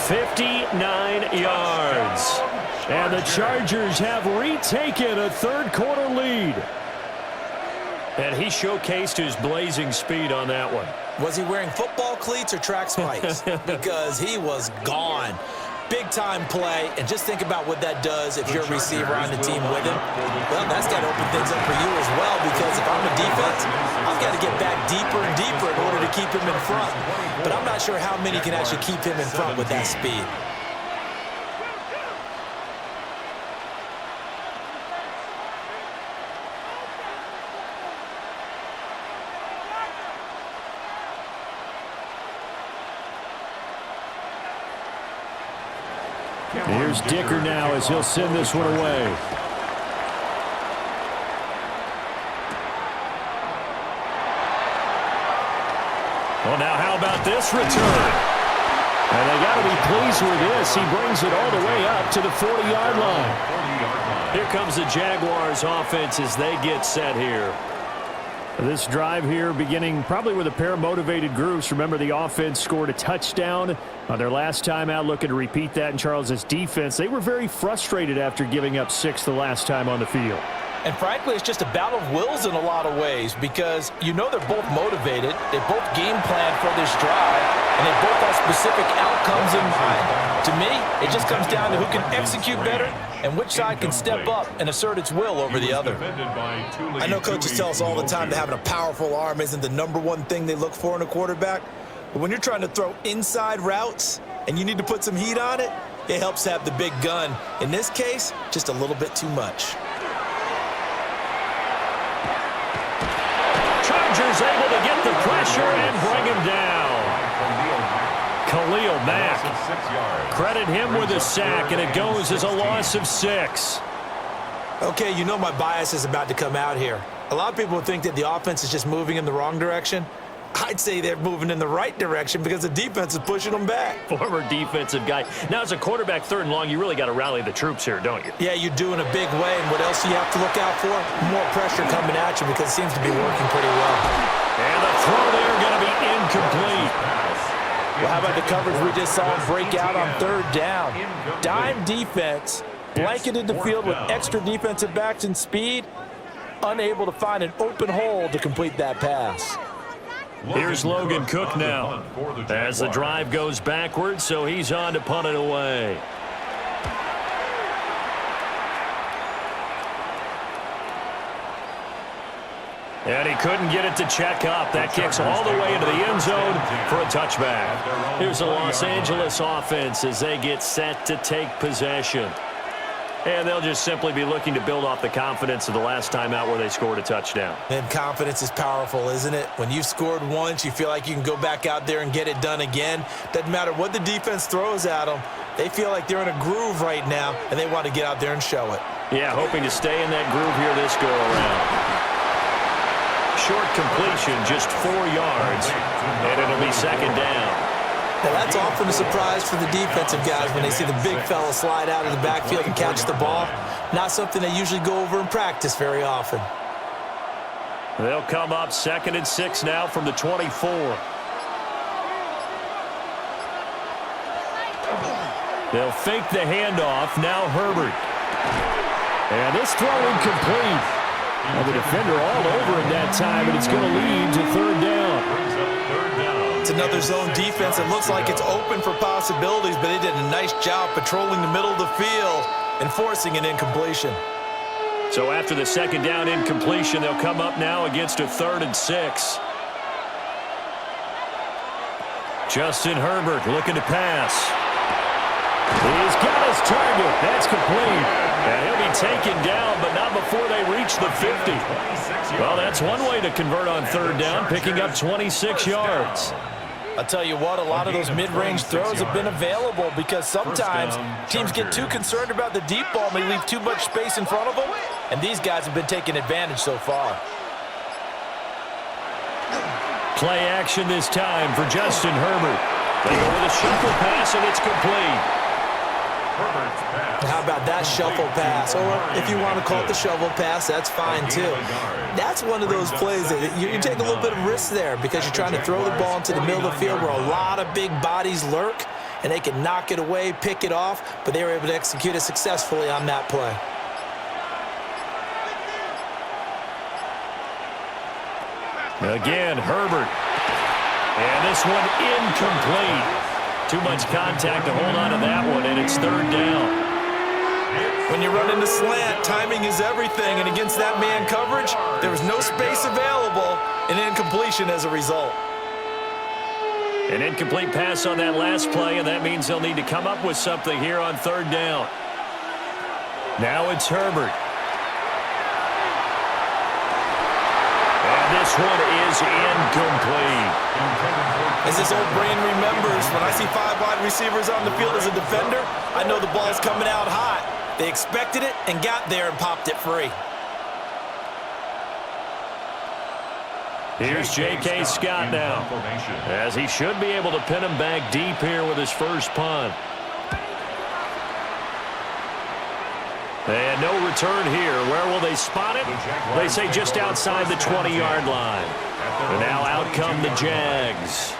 [SPEAKER 1] 59 yards. And the Chargers have retaken a third-quarter lead. And he showcased his blazing speed on that one.
[SPEAKER 5] Was he wearing football cleats or track spikes? Because he was gone. Big-time play, and just think about what that does if you're a receiver on the team with him. Well, that's got to open things up for you as well, because if I'm a defense, I've got to get back deeper and deeper in order to keep him in front. But I'm not sure how many can actually keep him in front with that speed.
[SPEAKER 1] Here's Dicker now as he'll send this one away. Well, now how about this return? And they got to be pleased with this. He brings it all the way up to the 40-yard line. Here comes the Jaguars offense as they get set here. This drive here beginning probably with a pair of motivated groups. Remember, the offense scored a touchdown on their last time out, looking to repeat that in Charles's defense. They were very frustrated after giving up 6 the last time on the field.
[SPEAKER 2] And frankly, it's just a battle of wills in a lot of ways because you know they're both motivated. They both game plan for this drive, and they both have specific outcomes in mind. To me, it just comes down to who can execute better and which side can step up and assert its will over the other.
[SPEAKER 5] I know coaches tell us all the time that having a powerful arm isn't the #1 thing they look for in a quarterback. But when you're trying to throw inside routes and you need to put some heat on it, it helps have the big gun. In this case, just a little bit too much.
[SPEAKER 1] Chargers able to get the pressure and bring him down. Khalil Mack. Credit him with a sack, and it goes as a loss of 6.
[SPEAKER 5] Okay, you know my bias is about to come out here. A lot of people think that the offense is just moving in the wrong direction. I'd say they're moving in the right direction because the defense is pushing them back.
[SPEAKER 1] Former defensive guy. Now, as a quarterback, 3rd and long, you really got to rally the troops here, don't you?
[SPEAKER 5] Yeah, you do in a big way. And what else do you have to look out for? More pressure coming at you because it seems to be working pretty well.
[SPEAKER 1] And the throw there going to be incomplete.
[SPEAKER 2] Well, how about the coverage we just saw him break out on 3rd down? Dime defense, blanketed the field with extra defensive backs and speed, unable to find an open hole to complete that pass.
[SPEAKER 1] Here's Logan Cook now as the drive goes backwards, so he's on to punt it away. And he couldn't get it to check up. That kicks all the way into the end zone for a touchback. Here's the Los Angeles offense as they get set to take possession. And they'll just simply be looking to build off the confidence of the last time out where they scored a touchdown.
[SPEAKER 5] And confidence is powerful, isn't it? When you've scored once, you feel like you can go back out there and get it done again. Doesn't matter what the defense throws at them. They feel like they're in a groove right now, and they want to get out there and show it.
[SPEAKER 1] Yeah, hoping to stay in that groove here this go-around. Short completion, just 4 yards, and it'll be 2nd down.
[SPEAKER 5] Now, that's often a surprise for the defensive guys when they see the big fella slide out of the backfield and catch the ball. Not something they usually go over in practice very often.
[SPEAKER 1] They'll come up 2nd and 6 now from the 24. They'll fake the handoff. Now Herbert. And this throw incomplete. And the defender all over it that time, and it's going to lead to 3rd down.
[SPEAKER 5] It's another zone defense. It looks like it's open for possibilities, but they did a nice job patrolling the middle of the field and forcing an incompletion.
[SPEAKER 1] So after the 2nd down incompletion, they'll come up now against a 3rd and 6. Justin Herbert looking to pass. He's got his target. That's complete. And he'll be taken down, but not before they reach the 50. Well, that's one way to convert on 3rd down, picking up 26 yards.
[SPEAKER 2] I'll tell you what, a lot of those mid-range throws have been available because sometimes teams get too concerned about the deep ball and they leave too much space in front of them, and these guys have been taking advantage so far.
[SPEAKER 1] Play action this time for Justin Herbert. They go with a shuffle pass, and it's complete.
[SPEAKER 5] How about that shuffle pass? Or if you want to call it the shovel pass, that's fine too. That's one of those plays that you take a little bit of risk there because you're trying to throw the ball into the middle of the field where a lot of big bodies lurk, and they can knock it away, pick it off, but they were able to execute it successfully on that play.
[SPEAKER 1] Again, Herbert. And this one incomplete. Too much contact to hold on to that one, and it's 3rd down.
[SPEAKER 5] When you run into slant, timing is everything, and against that man coverage, there was no space available, and incompletion as a result.
[SPEAKER 1] An incomplete pass on that last play, and that means they'll need to come up with something here on 3rd down. Now it's Herbert. And this one is incomplete.
[SPEAKER 4] As this old brain remembers, when I see 5 wide receivers on the field as a defender, I know the ball's coming out hot. They expected it and got there and popped it free.
[SPEAKER 1] Here's J.K. Scott now, as he should be able to pin him back deep here with his first punt. And no return here. Where will they spot it? They say just outside the 20-yard line. And now out come the Jags.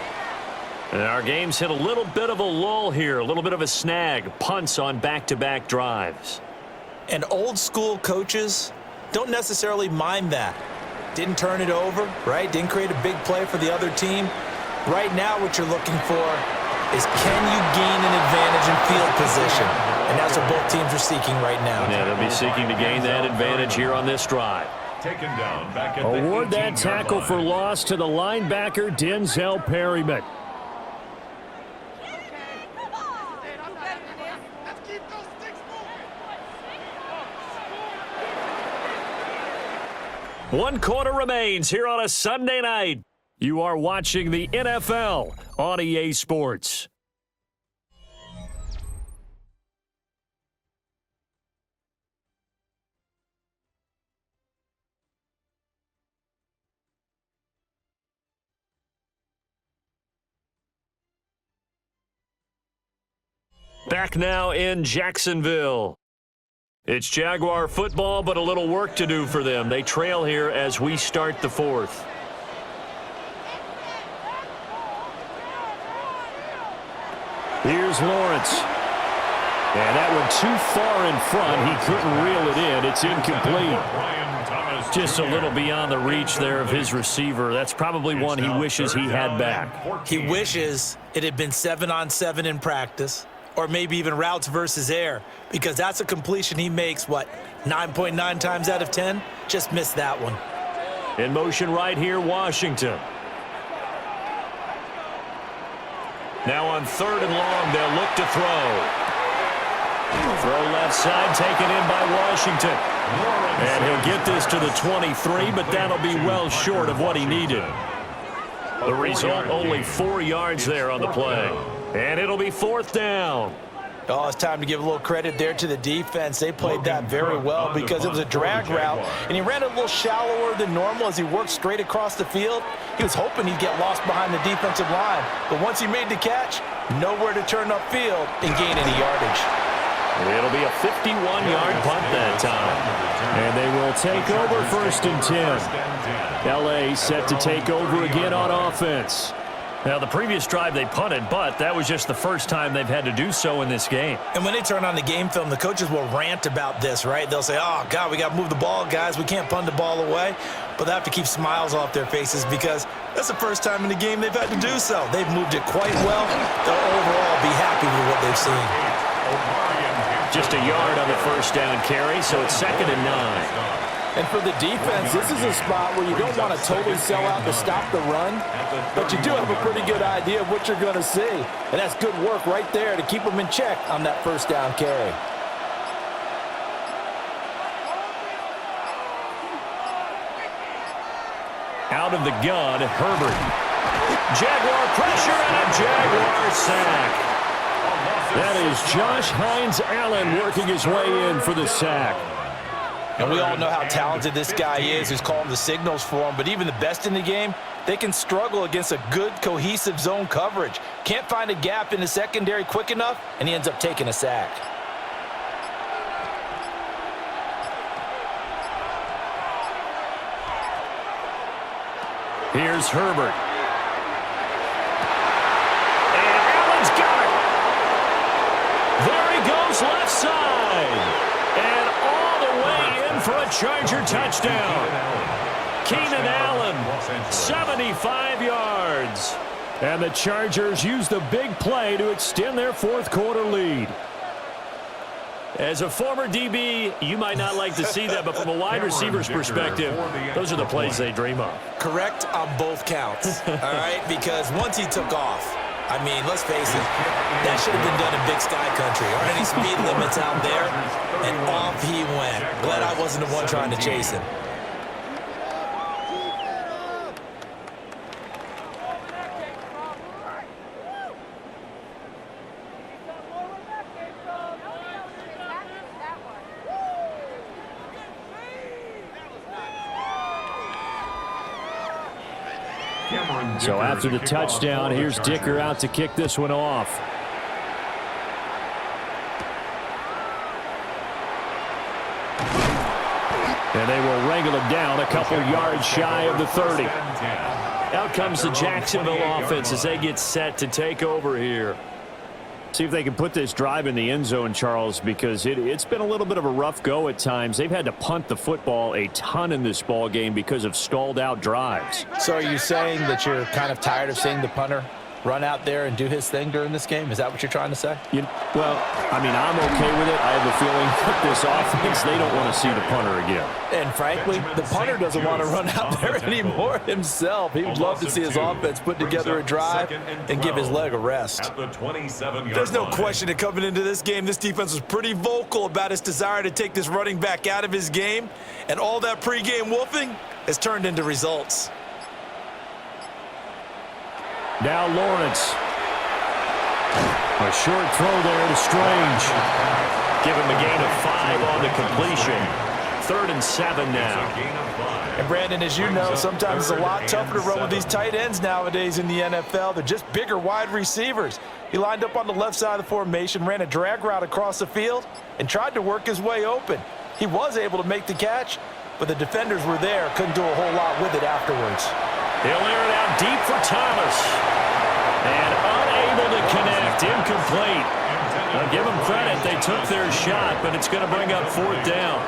[SPEAKER 1] And our game's hit a little bit of a lull here, a little bit of a snag. Punts on back-to-back drives.
[SPEAKER 5] And old-school coaches don't necessarily mind that. Didn't turn it over, right? Didn't create a big play for the other team. Right now what you're looking for is, can you gain an advantage in field position? And that's what both teams are seeking right now.
[SPEAKER 1] Yeah, they'll be seeking to gain that advantage here on this drive.
[SPEAKER 3] Taken down back at
[SPEAKER 1] Award
[SPEAKER 3] the
[SPEAKER 1] that tackle for loss to the linebacker, Denzel Perryman. One quarter remains here on a Sunday night. You are watching the NFL on EA Sports. Back now in Jacksonville. It's Jaguar football, but a little work to do for them. They trail here as we start the fourth. Here's Lawrence. And that one too far in front. He couldn't reel it in. It's incomplete. Just a little beyond the reach there of his receiver. That's probably one he wishes he had back.
[SPEAKER 5] He wishes it had been 7-on-7 in practice, or maybe even routes versus air, because that's a completion he makes, 9.9 times out of 10? Just missed that one.
[SPEAKER 1] In motion right here, Washington. Now on 3rd and long, they'll look to throw. Throw left side, taken in by Washington. And he'll get this to the 23, but that'll be well short of what he needed. The result, only 4 yards there on the play. And it'll be 4th down.
[SPEAKER 5] Oh, it's time to give a little credit there to the defense. They played that very well because it was a drag route, and he ran it a little shallower than normal as he worked straight across the field. He was hoping he'd get lost behind the defensive line, but once he made the catch, nowhere to turn upfield and gain any yardage.
[SPEAKER 1] It'll be a 51-yard punt that time. And they will take over 1st and 10. L.A. set to take over again on offense. Now, the previous drive they punted, but that was just the first time they've had to do so in this game.
[SPEAKER 5] And when they turn on the game film, the coaches will rant about this, right? They'll say, oh, God, we got to move the ball, guys. We can't punt the ball away. But they have to keep smiles off their faces because that's the first time in the game they've had to do so. They've moved it quite well. They'll overall be happy with what they've seen.
[SPEAKER 1] Just a yard on the first down carry, so it's 2nd and 9.
[SPEAKER 2] And for the defense, this is a spot where you don't want to totally sell out to stop the run, but you do have a pretty good idea of what you're going to see. And that's good work right there to keep them in check on that first down carry.
[SPEAKER 1] Out of the gun, Herbert. Jaguar pressure and a Jaguar sack. That is Josh Hines-Allen working his way in for the sack.
[SPEAKER 5] And we all know how talented this guy is who's calling the signals for him, but even the best in the game, they can struggle against a good, cohesive zone coverage. Can't find a gap in the secondary quick enough, and he ends up taking a sack.
[SPEAKER 1] Here's Herbert. And Allen's got it. There he goes left side. And all the way in for a Charger touchdown. Keenan Allen, 75 yards. And the Chargers use the big play to extend their 4th quarter lead. As a former DB, you might not like to see that, but from a wide receiver's perspective, those are the plays they dream of.
[SPEAKER 5] Correct on both counts, all right? Because once he took off, I mean, let's face it, that should have been done in Big Sky Country. Aren't any speed limits out there? And off he went. Glad I wasn't the one trying to chase him.
[SPEAKER 1] So after the touchdown, here's Dicker out to kick this one off. And they will wrangle him down a couple yards shy of the 30. Out comes the Jacksonville offense as they get set to take over here. See if they can put this drive in the end zone, Charles, because it's been a little bit of a rough go at times. They've had to punt the football a ton in this ball game because of stalled out drives.
[SPEAKER 2] So are you saying that you're kind of tired of seeing the punter run out there and do his thing during this game? Is that what you're trying to say?
[SPEAKER 1] Well, I mean, I'm okay with it. I have a feeling that this offense, they don't want to see the punter again.
[SPEAKER 2] And frankly, the punter doesn't want to run out there anymore himself. He would love to see his offense put together a drive and give his leg a rest.
[SPEAKER 4] There's no question that coming into this game, this defense was pretty vocal about its desire to take this running back out of his game, and all that pregame wolfing has turned into results.
[SPEAKER 1] Now Lawrence. A short throw there to Strange. Give him a gain of 5 on the completion. 3rd and 7 now.
[SPEAKER 2] And Brandon, as you know, sometimes it's a lot tougher to run with these tight ends nowadays in the NFL. They're just bigger wide receivers. He lined up on the left side of the formation, ran a drag route across the field, and tried to work his way open. He was able to make the catch, but the defenders were there, couldn't do a whole lot with it afterwards.
[SPEAKER 1] He'll air it out deep for Thomas. And unable to connect. Incomplete. Now give them credit. They took their shot, but it's going to bring up 4th down.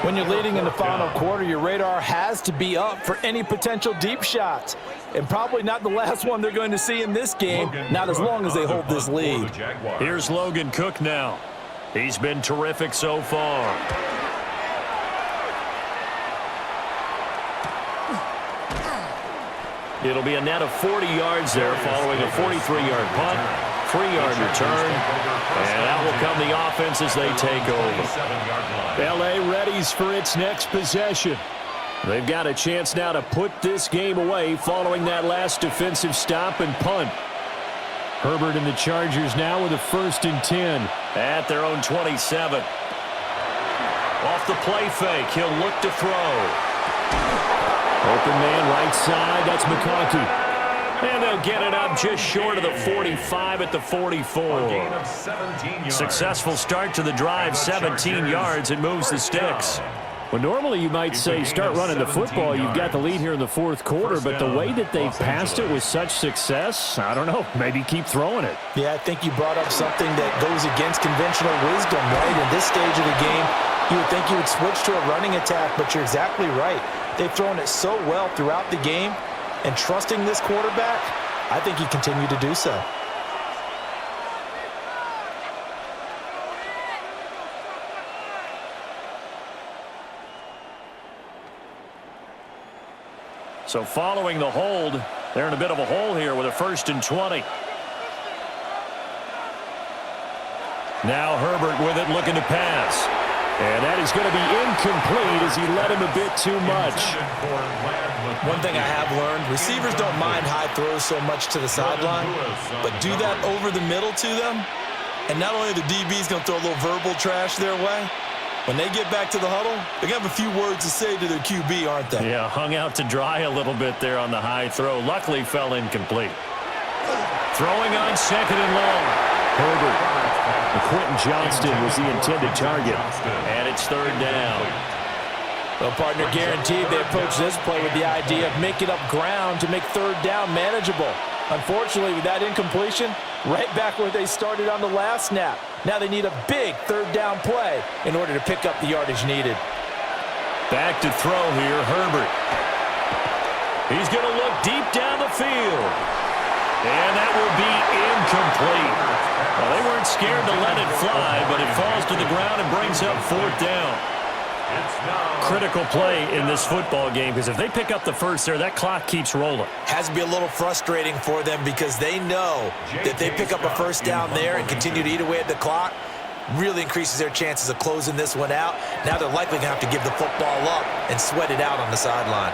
[SPEAKER 2] When you're leading in the final quarter, your radar has to be up for any potential deep shots. And probably not the last one they're going to see in this game, not as long as they hold this lead.
[SPEAKER 1] Here's Logan Cook now. He's been terrific so far. It'll be a net of 40 yards there following a 43-yard punt, 3-yard return, and out will come the offense as they take over. L.A. readies for its next possession. They've got a chance now to put this game away following that last defensive stop and punt. Herbert and the Chargers now with a 1st and 10 at their own 27. Off the play fake, he'll look to throw. Open man right side, that's McConkey. And they'll get it up just short of the 45 at the 44. Successful start to the drive, 17 yards, and moves the sticks. Well, normally you might say start running the football. You've got the lead here in the 4th quarter, but the way that they've passed it with such success, I don't know, maybe keep throwing it.
[SPEAKER 2] Yeah, I think you brought up something that goes against conventional wisdom, right? In this stage of the game, you would think you would switch to a running attack, but you're exactly right. They've thrown it so well throughout the game, and trusting this quarterback, I think he continued to do so.
[SPEAKER 1] So following the hold, they're in a bit of a hole here with a 1st and 20. Now Herbert with it, looking to pass. And that is going to be incomplete as he led him a bit too much.
[SPEAKER 5] One thing I have learned, receivers don't mind high throws so much to the sideline, but do that over the middle to them, and not only the DB's going to throw a little verbal trash their way, when they get back to the huddle, they're going to have a few words to say to their QB, aren't they?
[SPEAKER 1] Yeah, hung out to dry a little bit there on the high throw. Luckily fell incomplete. Throwing on 2nd and long. Herbert. Quentin Johnston was the intended target. And it's 3rd down.
[SPEAKER 2] Well, partner, guaranteed they approach this play with the idea of making up ground to make 3rd down manageable. Unfortunately, with that incompletion, right back where they started on the last snap. Now they need a big 3rd down play in order to pick up the yardage needed.
[SPEAKER 1] Back to throw here, Herbert. He's going to look deep down the field. And that will be incomplete. Well, they weren't scared to let it fly, but it falls to the ground and brings up 4th down. Critical play in this football game, because if they pick up the 1st there, that clock keeps rolling.
[SPEAKER 5] Has to be a little frustrating for them because they know that they pick up a 1st down there and continue to eat away at the clock, really increases their chances of closing this one out. Now they're likely going to have to give the football up and sweat it out on the sideline.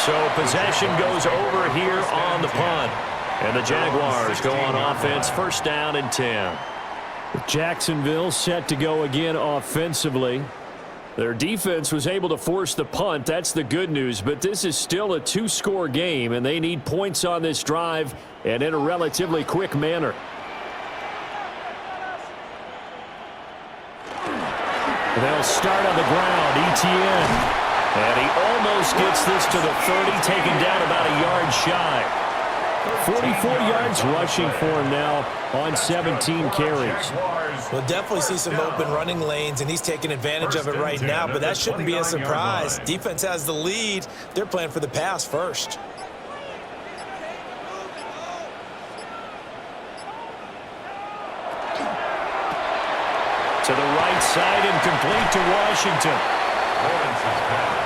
[SPEAKER 1] So possession goes over here on the punt. And the Jaguars go on offense, 1st down and 10. Jacksonville set to go again offensively. Their defense was able to force the punt. That's the good news, but this is still a two-score game, and they need points on this drive and in a relatively quick manner. They'll start on the ground. Etienne. And he almost gets this to the 30, taken down about a yard shy. 44 yards rushing for him now on 17 carries.
[SPEAKER 5] We'll definitely see some open running lanes, and he's taking advantage of it right now, but that shouldn't be a surprise. Defense has the lead. They're playing for the pass first.
[SPEAKER 1] To the right side and complete to Washington.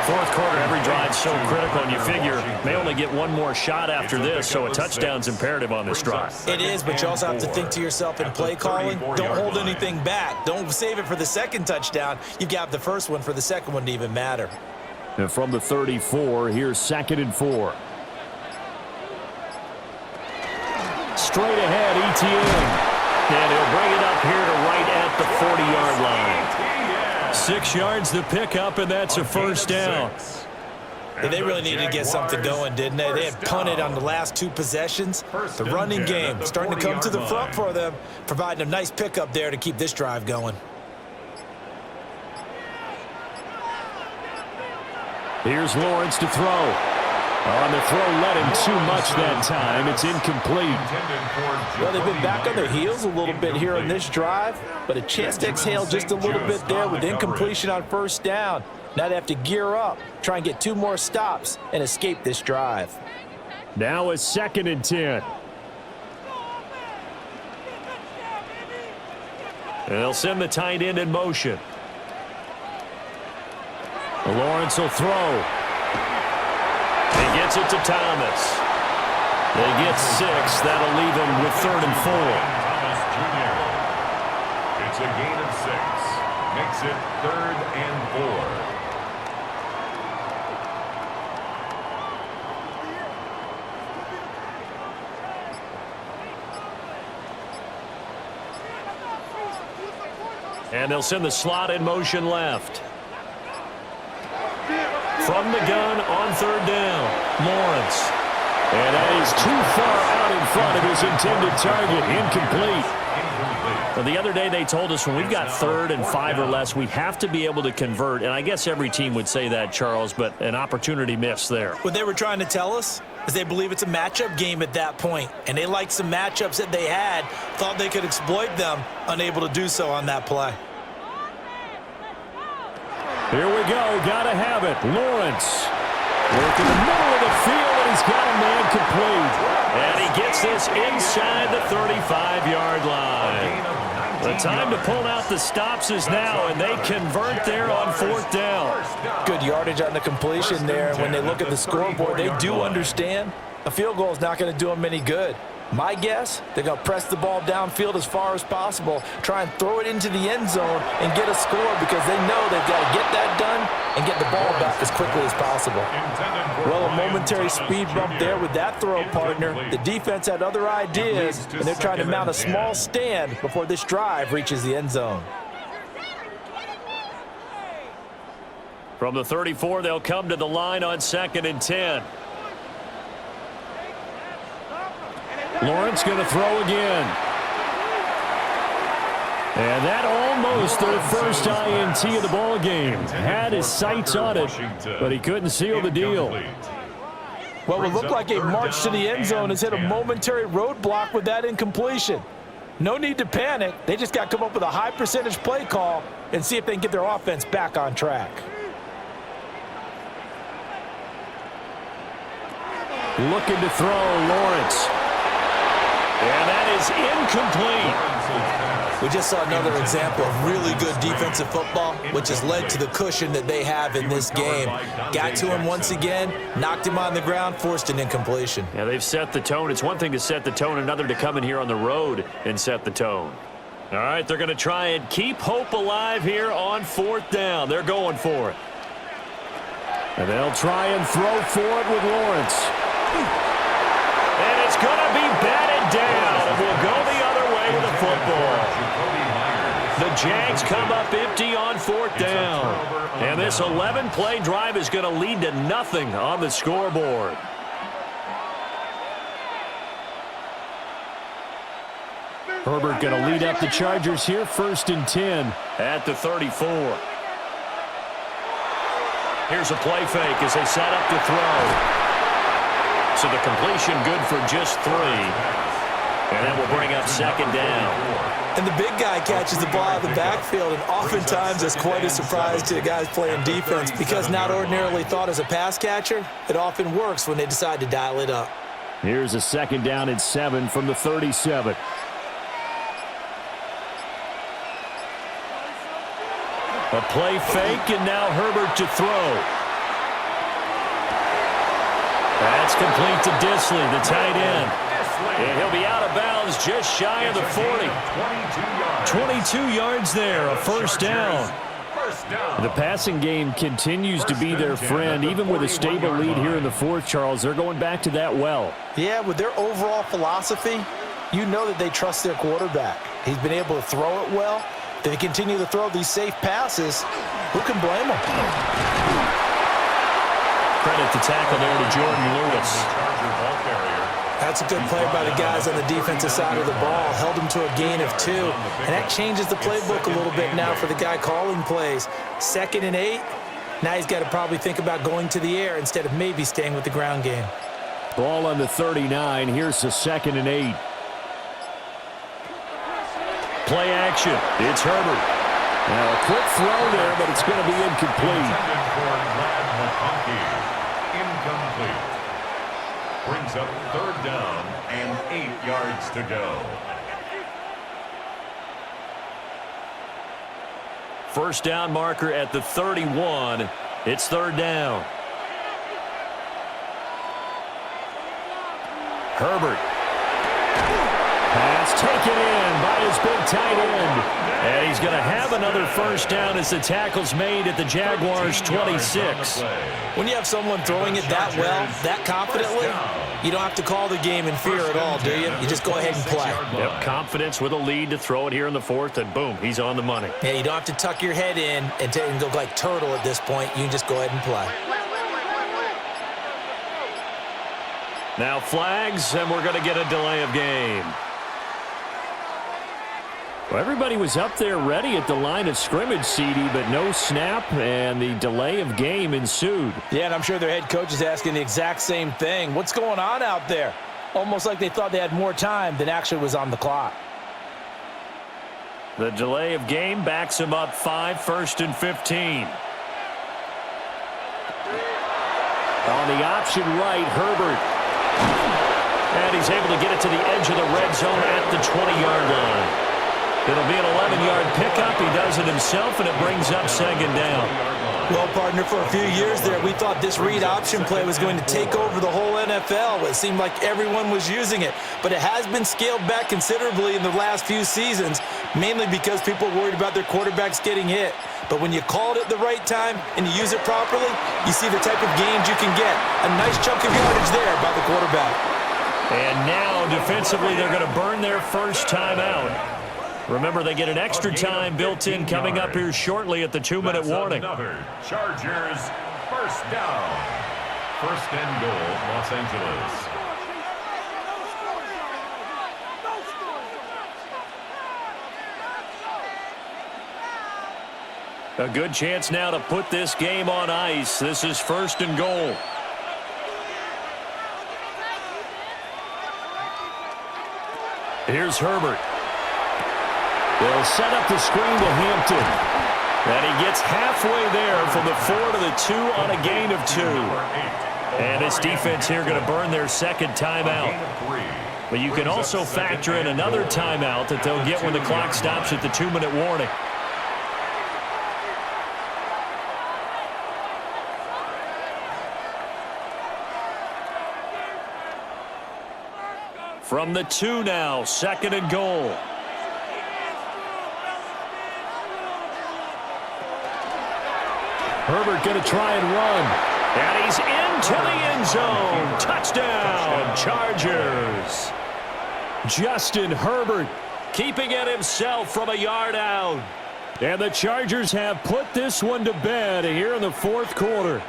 [SPEAKER 1] Fourth quarter, every drive so critical, and you figure may only get one more shot after this, so a touchdown's imperative on this drive.
[SPEAKER 5] It is, but you also have to think to yourself in play calling, don't hold anything back. Don't save it for the second touchdown. You've got the first one for the second one to even matter.
[SPEAKER 1] And from the 34, here's 2nd and 4. Straight ahead, Etienne. And he'll bring it up here to right at the 40-yard line. 6 yards the pickup, and that's a first down.
[SPEAKER 5] Yeah, they really needed to get something going, didn't they? They had punted on the last 2 possessions. The running game starting to come to the front for them, providing a nice pickup there to keep this drive going.
[SPEAKER 1] Here's Lawrence to throw. On the throw, led him too much that time. It's incomplete.
[SPEAKER 2] Well, they've been back on their heels a little bit here on this drive, but a chance to exhale just a little bit there with incompletion on first down. Now they have to gear up, try and get 2 more stops, and escape this drive.
[SPEAKER 1] Now a 2nd and 10. And they'll send the tight end in motion. Lawrence will throw. He gets it to Thomas. They get 6. That'll leave him with 3rd and 4.
[SPEAKER 3] Thomas Jr. It's a gain of 6. Makes it 3rd and 4.
[SPEAKER 1] And they'll send the slot in motion left. From the gun on 3rd down, Lawrence. And that is too far out in front of his intended target. Incomplete. Well, the other day they told us when we've got 3rd and 5 or less, we have to be able to convert. And I guess every team would say that, Charles, but an opportunity missed there.
[SPEAKER 5] What they were trying to tell us is they believe it's a matchup game at that point, and they liked some matchups that they had, thought they could exploit them, unable to do so on that play.
[SPEAKER 1] Here we go. Got to have it. Lawrence. Work in the middle of the field, and he's got a man complete. And he gets this inside the 35-yard line. The time to pull out the stops is now, and they convert there on 4th down.
[SPEAKER 2] Good yardage on the completion there. When they look at the scoreboard, they do understand a field goal is not going to do them any good. My guess, they're going to press the ball downfield as far as possible, try and throw it into the end zone and get a score because they know they've got to get that done and get the ball back as quickly as possible. Well, a momentary speed bump there with that throw, partner. The defense had other ideas, and they're trying to mount a small stand before this drive reaches the end zone.
[SPEAKER 1] From the 34, they'll come to the line on 2nd and 10. Lawrence going to throw again. And that almost their first INT of the ball game. Had his sights on it, but he couldn't seal the deal.
[SPEAKER 2] Well, it looked like a march to the end zone has hit a momentary roadblock with that incompletion. No need to panic. They just got to come up with a high percentage play call and see if they can get their offense back on track.
[SPEAKER 1] Looking to throw, Lawrence. And that is incomplete.
[SPEAKER 5] We just saw another example of really good defensive football, which has led to the cushion that they have in this game. Got to him once again, knocked him on the ground, forced an incompletion.
[SPEAKER 1] Yeah, they've set the tone. It's one thing to set the tone, another to come in here on the road and set the tone. All right, they're going to try and keep hope alive here on 4th down. They're going for it. And they'll try and throw for it with Lawrence. And it's going to be batted down. We'll go the other way with the football. The Jags come up empty on 4th down. And this 11-play drive is going to lead to nothing on the scoreboard. Herbert going to lead up the Chargers here, 1st and 10 at the 34. Here's a play fake as they set up to throw. So the completion good for just 3. And that will bring up 2nd down.
[SPEAKER 5] And the big guy catches the ball out of the backfield, and oftentimes it's quite a surprise to the guys playing defense because not ordinarily thought as a pass catcher, it often works when they decide to dial it up.
[SPEAKER 1] Here's a 2nd down and 7 from the 37. A play fake, and now Herbert to throw. That's complete to Disley, the tight end. And he'll be out of bounds just shy of the 40. 22 yards there, a 1st down. The passing game continues to be their friend. Even with a stable lead here in the 4th, Charles, they're going back to that well.
[SPEAKER 2] Yeah, with their overall philosophy, you know that they trust their quarterback. He's been able to throw it well. If they continue to throw these safe passes, who can blame them?
[SPEAKER 1] Credit the tackle there to Jordan Lewis.
[SPEAKER 5] That's a good play by the guys on the defensive side of the ball. Held him to a gain of 2. And that changes the playbook a little bit now for the guy calling plays. 2nd and 8. Now he's got to probably think about going to the air instead of maybe staying with the ground game.
[SPEAKER 1] Ball on the 39. Here's the 2nd and 8. Play action. It's Herbert. Now a quick throw there, but it's going to be incomplete.
[SPEAKER 3] Incomplete. Brings up 3rd down and 8 yards to go.
[SPEAKER 1] 1st down marker at the 31. It's 3rd down. Herbert. Pass taken in by his big tight end. And he's going to have another 1st down as the tackle's made at the Jaguars' 26.
[SPEAKER 5] When you have someone throwing it that well, that confidently, you don't have to call the game in fear at all, do you? You just go ahead and play.
[SPEAKER 1] Yep, confidence with a lead to throw it here in the 4th, and boom, he's on the money.
[SPEAKER 5] Yeah, you don't have to tuck your head in and go like turtle at this point. You can just go ahead and play.
[SPEAKER 1] Now flags, and we're going to get a delay of game. Well, everybody was up there ready at the line of scrimmage, CD, but no snap, and the delay of game ensued.
[SPEAKER 2] Yeah, and I'm sure their head coach is asking the exact same thing. What's going on out there? Almost like they thought they had more time than actually was on the clock.
[SPEAKER 1] The delay of game backs him up 5, 1st and 15. On the option right, Herbert. And he's able to get it to the edge of the red zone at the 20-yard line. It'll be an 11-yard pickup. He does it himself, and it brings up 2nd down.
[SPEAKER 5] Well, partner, for a few years there, we thought this read option play was going to take over the whole NFL. It seemed like everyone was using it. But it has been scaled back considerably in the last few seasons, mainly because people are worried about their quarterbacks getting hit. But when you call it at the right time and you use it properly, you see the type of gains you can get. A nice chunk of yardage there by the quarterback.
[SPEAKER 1] And now, defensively, they're going to burn their 1st timeout. Remember, they get an extra time built in coming up here shortly at the 2-minute warning.
[SPEAKER 3] Chargers 1st down. 1st and goal, Los Angeles.
[SPEAKER 1] A good chance now to put this game on ice. This is 1st and goal. Here's Herbert. They'll set up the screen to Hampton. And he gets halfway there from the 4 to the 2 on a gain of 2. And this defense here going to burn their 2nd timeout. But you can also factor in another timeout that they'll get when the clock stops at the 2-minute warning. From the 2 now, 2nd and goal. Herbert going to try and run. And he's into the end zone. Touchdown, Chargers. Justin Herbert keeping it himself from a yard out. And the Chargers have put this one to bed here in the fourth quarter.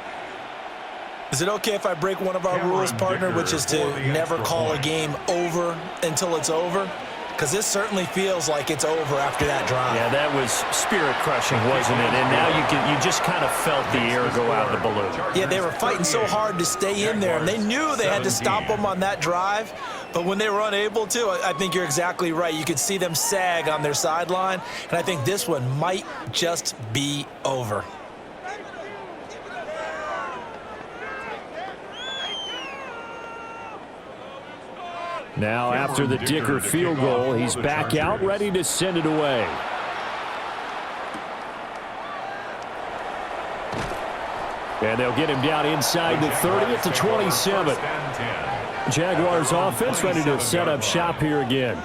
[SPEAKER 5] Is it okay if I break one of our rules, partner, which is to never call a game over until it's over? Because this certainly feels like it's over after that drive.
[SPEAKER 1] Yeah, that was spirit-crushing, wasn't it? And now you just kind of felt the air go out of the balloon.
[SPEAKER 5] Yeah, they were fighting so hard to stay in there, and they knew they had to stop them on that drive. But when they were unable to, I think you're exactly right. You could see them sag on their sideline, and I think this one might just be over.
[SPEAKER 1] Now, after the Dicker field goal, he's back out, ready to send it away. And they'll get him down inside the 30 at the 27. Jaguars offense ready to set up shop here again.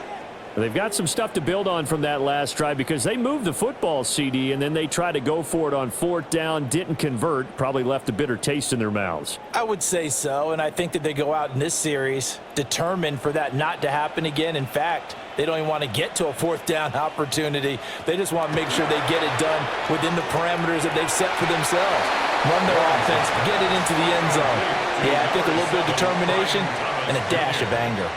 [SPEAKER 1] They've got some stuff to build on from that last drive because they moved the football, CD, and then they tried to go for it on fourth down, didn't convert, probably left a bitter taste in their mouths.
[SPEAKER 5] I would say so, and I think that they go out in this series determined for that not to happen again. In fact, they don't even want to get to a fourth down opportunity. They just want to make sure they get it done within the parameters that they've set for themselves. Run their offense, get it into the end zone. Yeah, I think a little bit of determination and a dash of anger.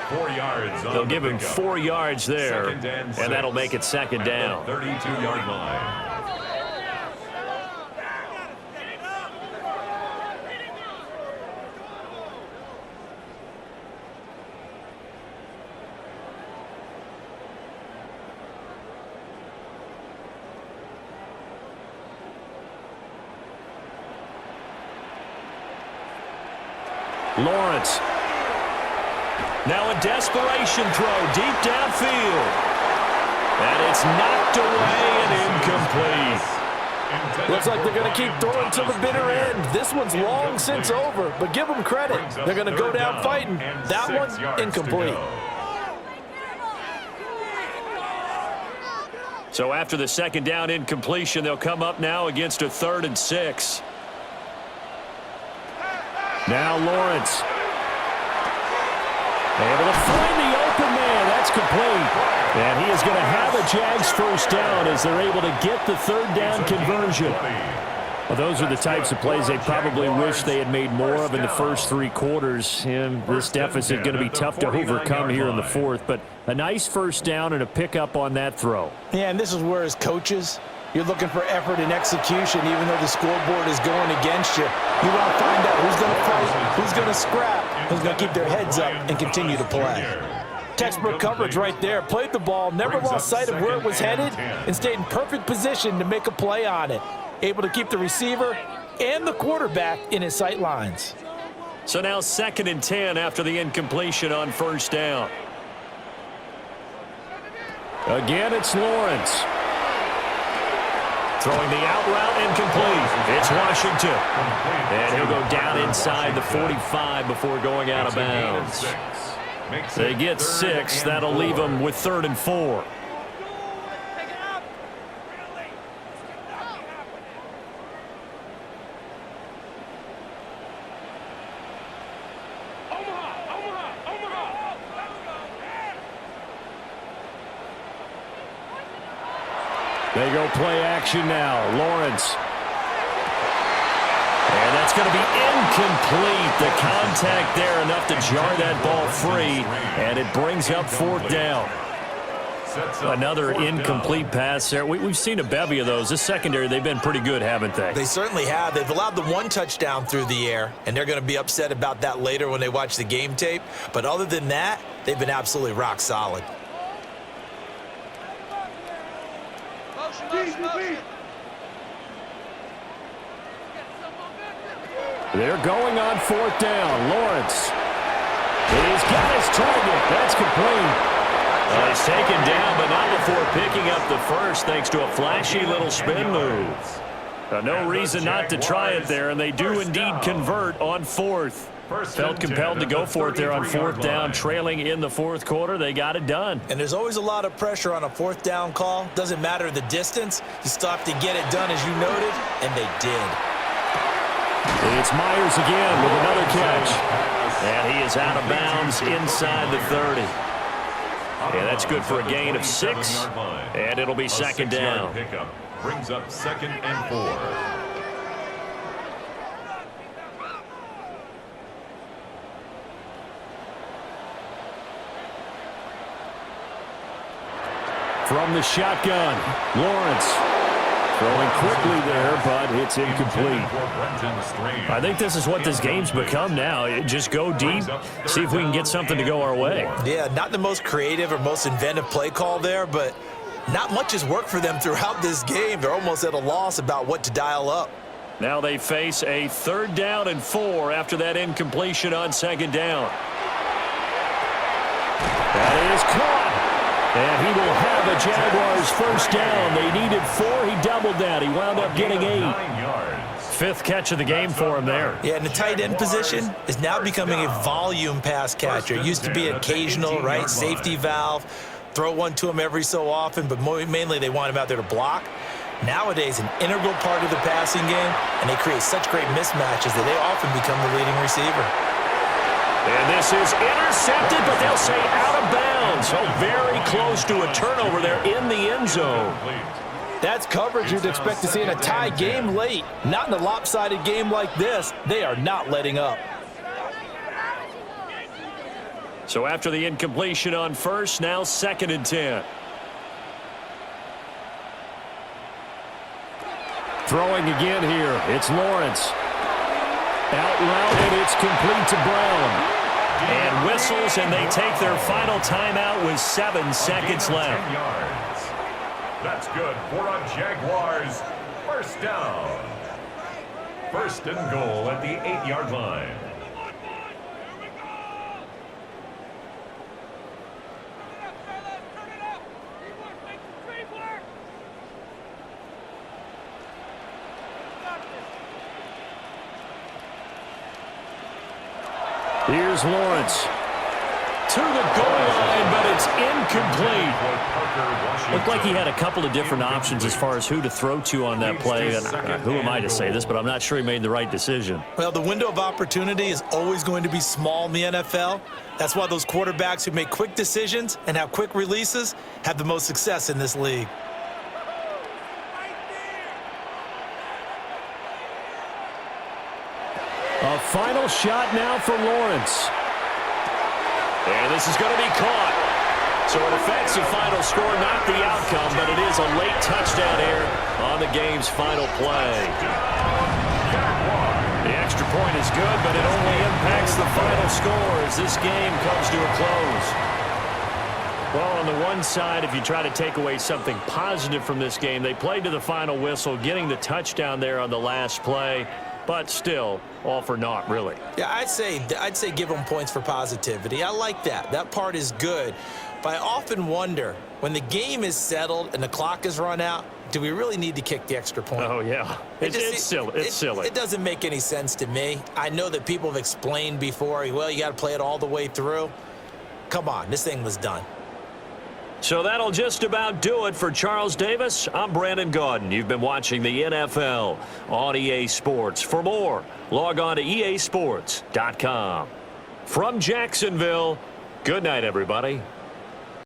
[SPEAKER 3] 4 yards.
[SPEAKER 1] They'll give him 4 yards there, and that'll make it second down.
[SPEAKER 3] 32-yard line.
[SPEAKER 1] Lawrence. Now a desperation throw deep downfield. And it's knocked away and incomplete.
[SPEAKER 2] Looks like they're going to keep throwing to the bitter end. This one's long since over, but give them credit. They're going to go down fighting. That one, incomplete.
[SPEAKER 1] So after the second down incompletion, they'll come up now against a 3rd and 6. Now Lawrence. Able to find the open man. That's complete. And he is going to have a Jags first down as they're able to get the 3rd down conversion. Well, those are the types of plays they probably wish they had made more of in the first 3 quarters. And this deficit going to be tough to overcome here in the 4th. But a nice first down and a pickup on that throw.
[SPEAKER 2] Yeah, and this is where as coaches, you're looking for effort and execution even though the scoreboard is going against you. You want to find out who's going to fight, who's going to scrap, who's going to keep their heads up and continue to play. Textbook coverage right there. Played the ball, never lost sight of where it was headed, and stayed in perfect position to make a play on it. Able to keep the receiver and the quarterback in his sight lines.
[SPEAKER 1] So now 2nd and 10 after the incompletion on first down. Again, it's Lawrence. Throwing the out route incomplete. It's Washington. And he'll go down inside the 45 before going out of bounds. They get 6. That'll leave them with 3rd and 4. They go play action now. Lawrence. And that's going to be incomplete. The contact there enough to jar that ball free. And it brings up 4th down. Another incomplete pass there. We've seen a bevy of those. This secondary, they've been pretty good, haven't they?
[SPEAKER 5] They certainly have. They've allowed the 1 touchdown through the air, and they're going to be upset about that later when they watch the game tape. But other than that, they've been absolutely rock solid.
[SPEAKER 1] They're going on 4th down. Lawrence. He's got his target. That's complete. He's taken down, but not before picking up the first thanks to a flashy little spin move. No reason not to try it there, and they do indeed convert on 4th. Felt compelled to go for it there on 4th down, trailing in the 4th quarter. They got it done.
[SPEAKER 5] And there's always a lot of pressure on a 4th down call. Doesn't matter the distance. You still have to get it done, as you noted, and they did.
[SPEAKER 1] It's Myers again with another catch. And he is out of bounds inside the 30. And that's good for a gain of 6. And it'll be second down.
[SPEAKER 3] Pickup brings up 2nd and 4.
[SPEAKER 1] From the shotgun, Lawrence throwing quickly there, but it's incomplete. I think this is what this game's become now. Just go deep, see if we can get something to go our way.
[SPEAKER 5] Yeah, not the most creative or most inventive play call there, but not much has worked for them throughout this game. They're almost at a loss about what to dial up.
[SPEAKER 1] Now they face a 3rd down and 4 after that incompletion on 2nd down. That is caught. And he will have a Jaguars 1st down. They needed 4. He doubled that. He wound up getting 8. 5th catch of the game for him there.
[SPEAKER 5] Yeah, and the tight end position is now becoming a volume pass catcher. It used to be occasional, right, safety valve. Throw one to him every so often, but mainly they want him out there to block. Nowadays, an integral part of the passing game, and they create such great mismatches that they often become the leading receiver.
[SPEAKER 1] And this is intercepted, but they'll say out of bounds. So very close to a turnover there in the end zone.
[SPEAKER 2] That's coverage you'd expect to see in a tie game late. Not in a lopsided game like this. They are not letting up.
[SPEAKER 1] So after the incompletion on 1st, now 2nd and 10. Throwing again here. It's Lawrence. Out route, and it's complete to Brown. And whistles, and they take their final timeout with 7 seconds left.
[SPEAKER 3] 10 yards. That's good for a Jaguars 1st down. 1st and goal at the 8-yard line.
[SPEAKER 1] Here's Lawrence. To the goal line, but it's incomplete. Looked like he had a couple of different options as far as who to throw to on that play. And who am I to say this, but I'm not sure he made the right decision.
[SPEAKER 5] Well, the window of opportunity is always going to be small in the NFL. That's why those quarterbacks who make quick decisions and have quick releases have the most success in this league.
[SPEAKER 1] A final shot now for Lawrence. And this is going to be caught. So it affects the final score, not the outcome, but it is a late touchdown here on the game's final play. The extra point is good, but it only impacts the final score as this game comes to a close. Well, on the one side, if you try to take away something positive from this game, they played to the final whistle, getting the touchdown there on the last play. But still, all for naught, really.
[SPEAKER 5] Yeah, I'd say give them points for positivity. I like that. That part is good. But I often wonder, when the game is settled and the clock is run out, do we really need to kick the extra point?
[SPEAKER 1] Oh, yeah. It's silly. It's silly.
[SPEAKER 5] It doesn't make any sense to me. I know that people have explained before, well, you got to play it all the way through. Come on, this thing was done.
[SPEAKER 1] So that'll just about do it for Charles Davis. I'm Brandon Gaudin. You've been watching the NFL on EA Sports. For more, log on to easports.com. From Jacksonville, good night, everybody.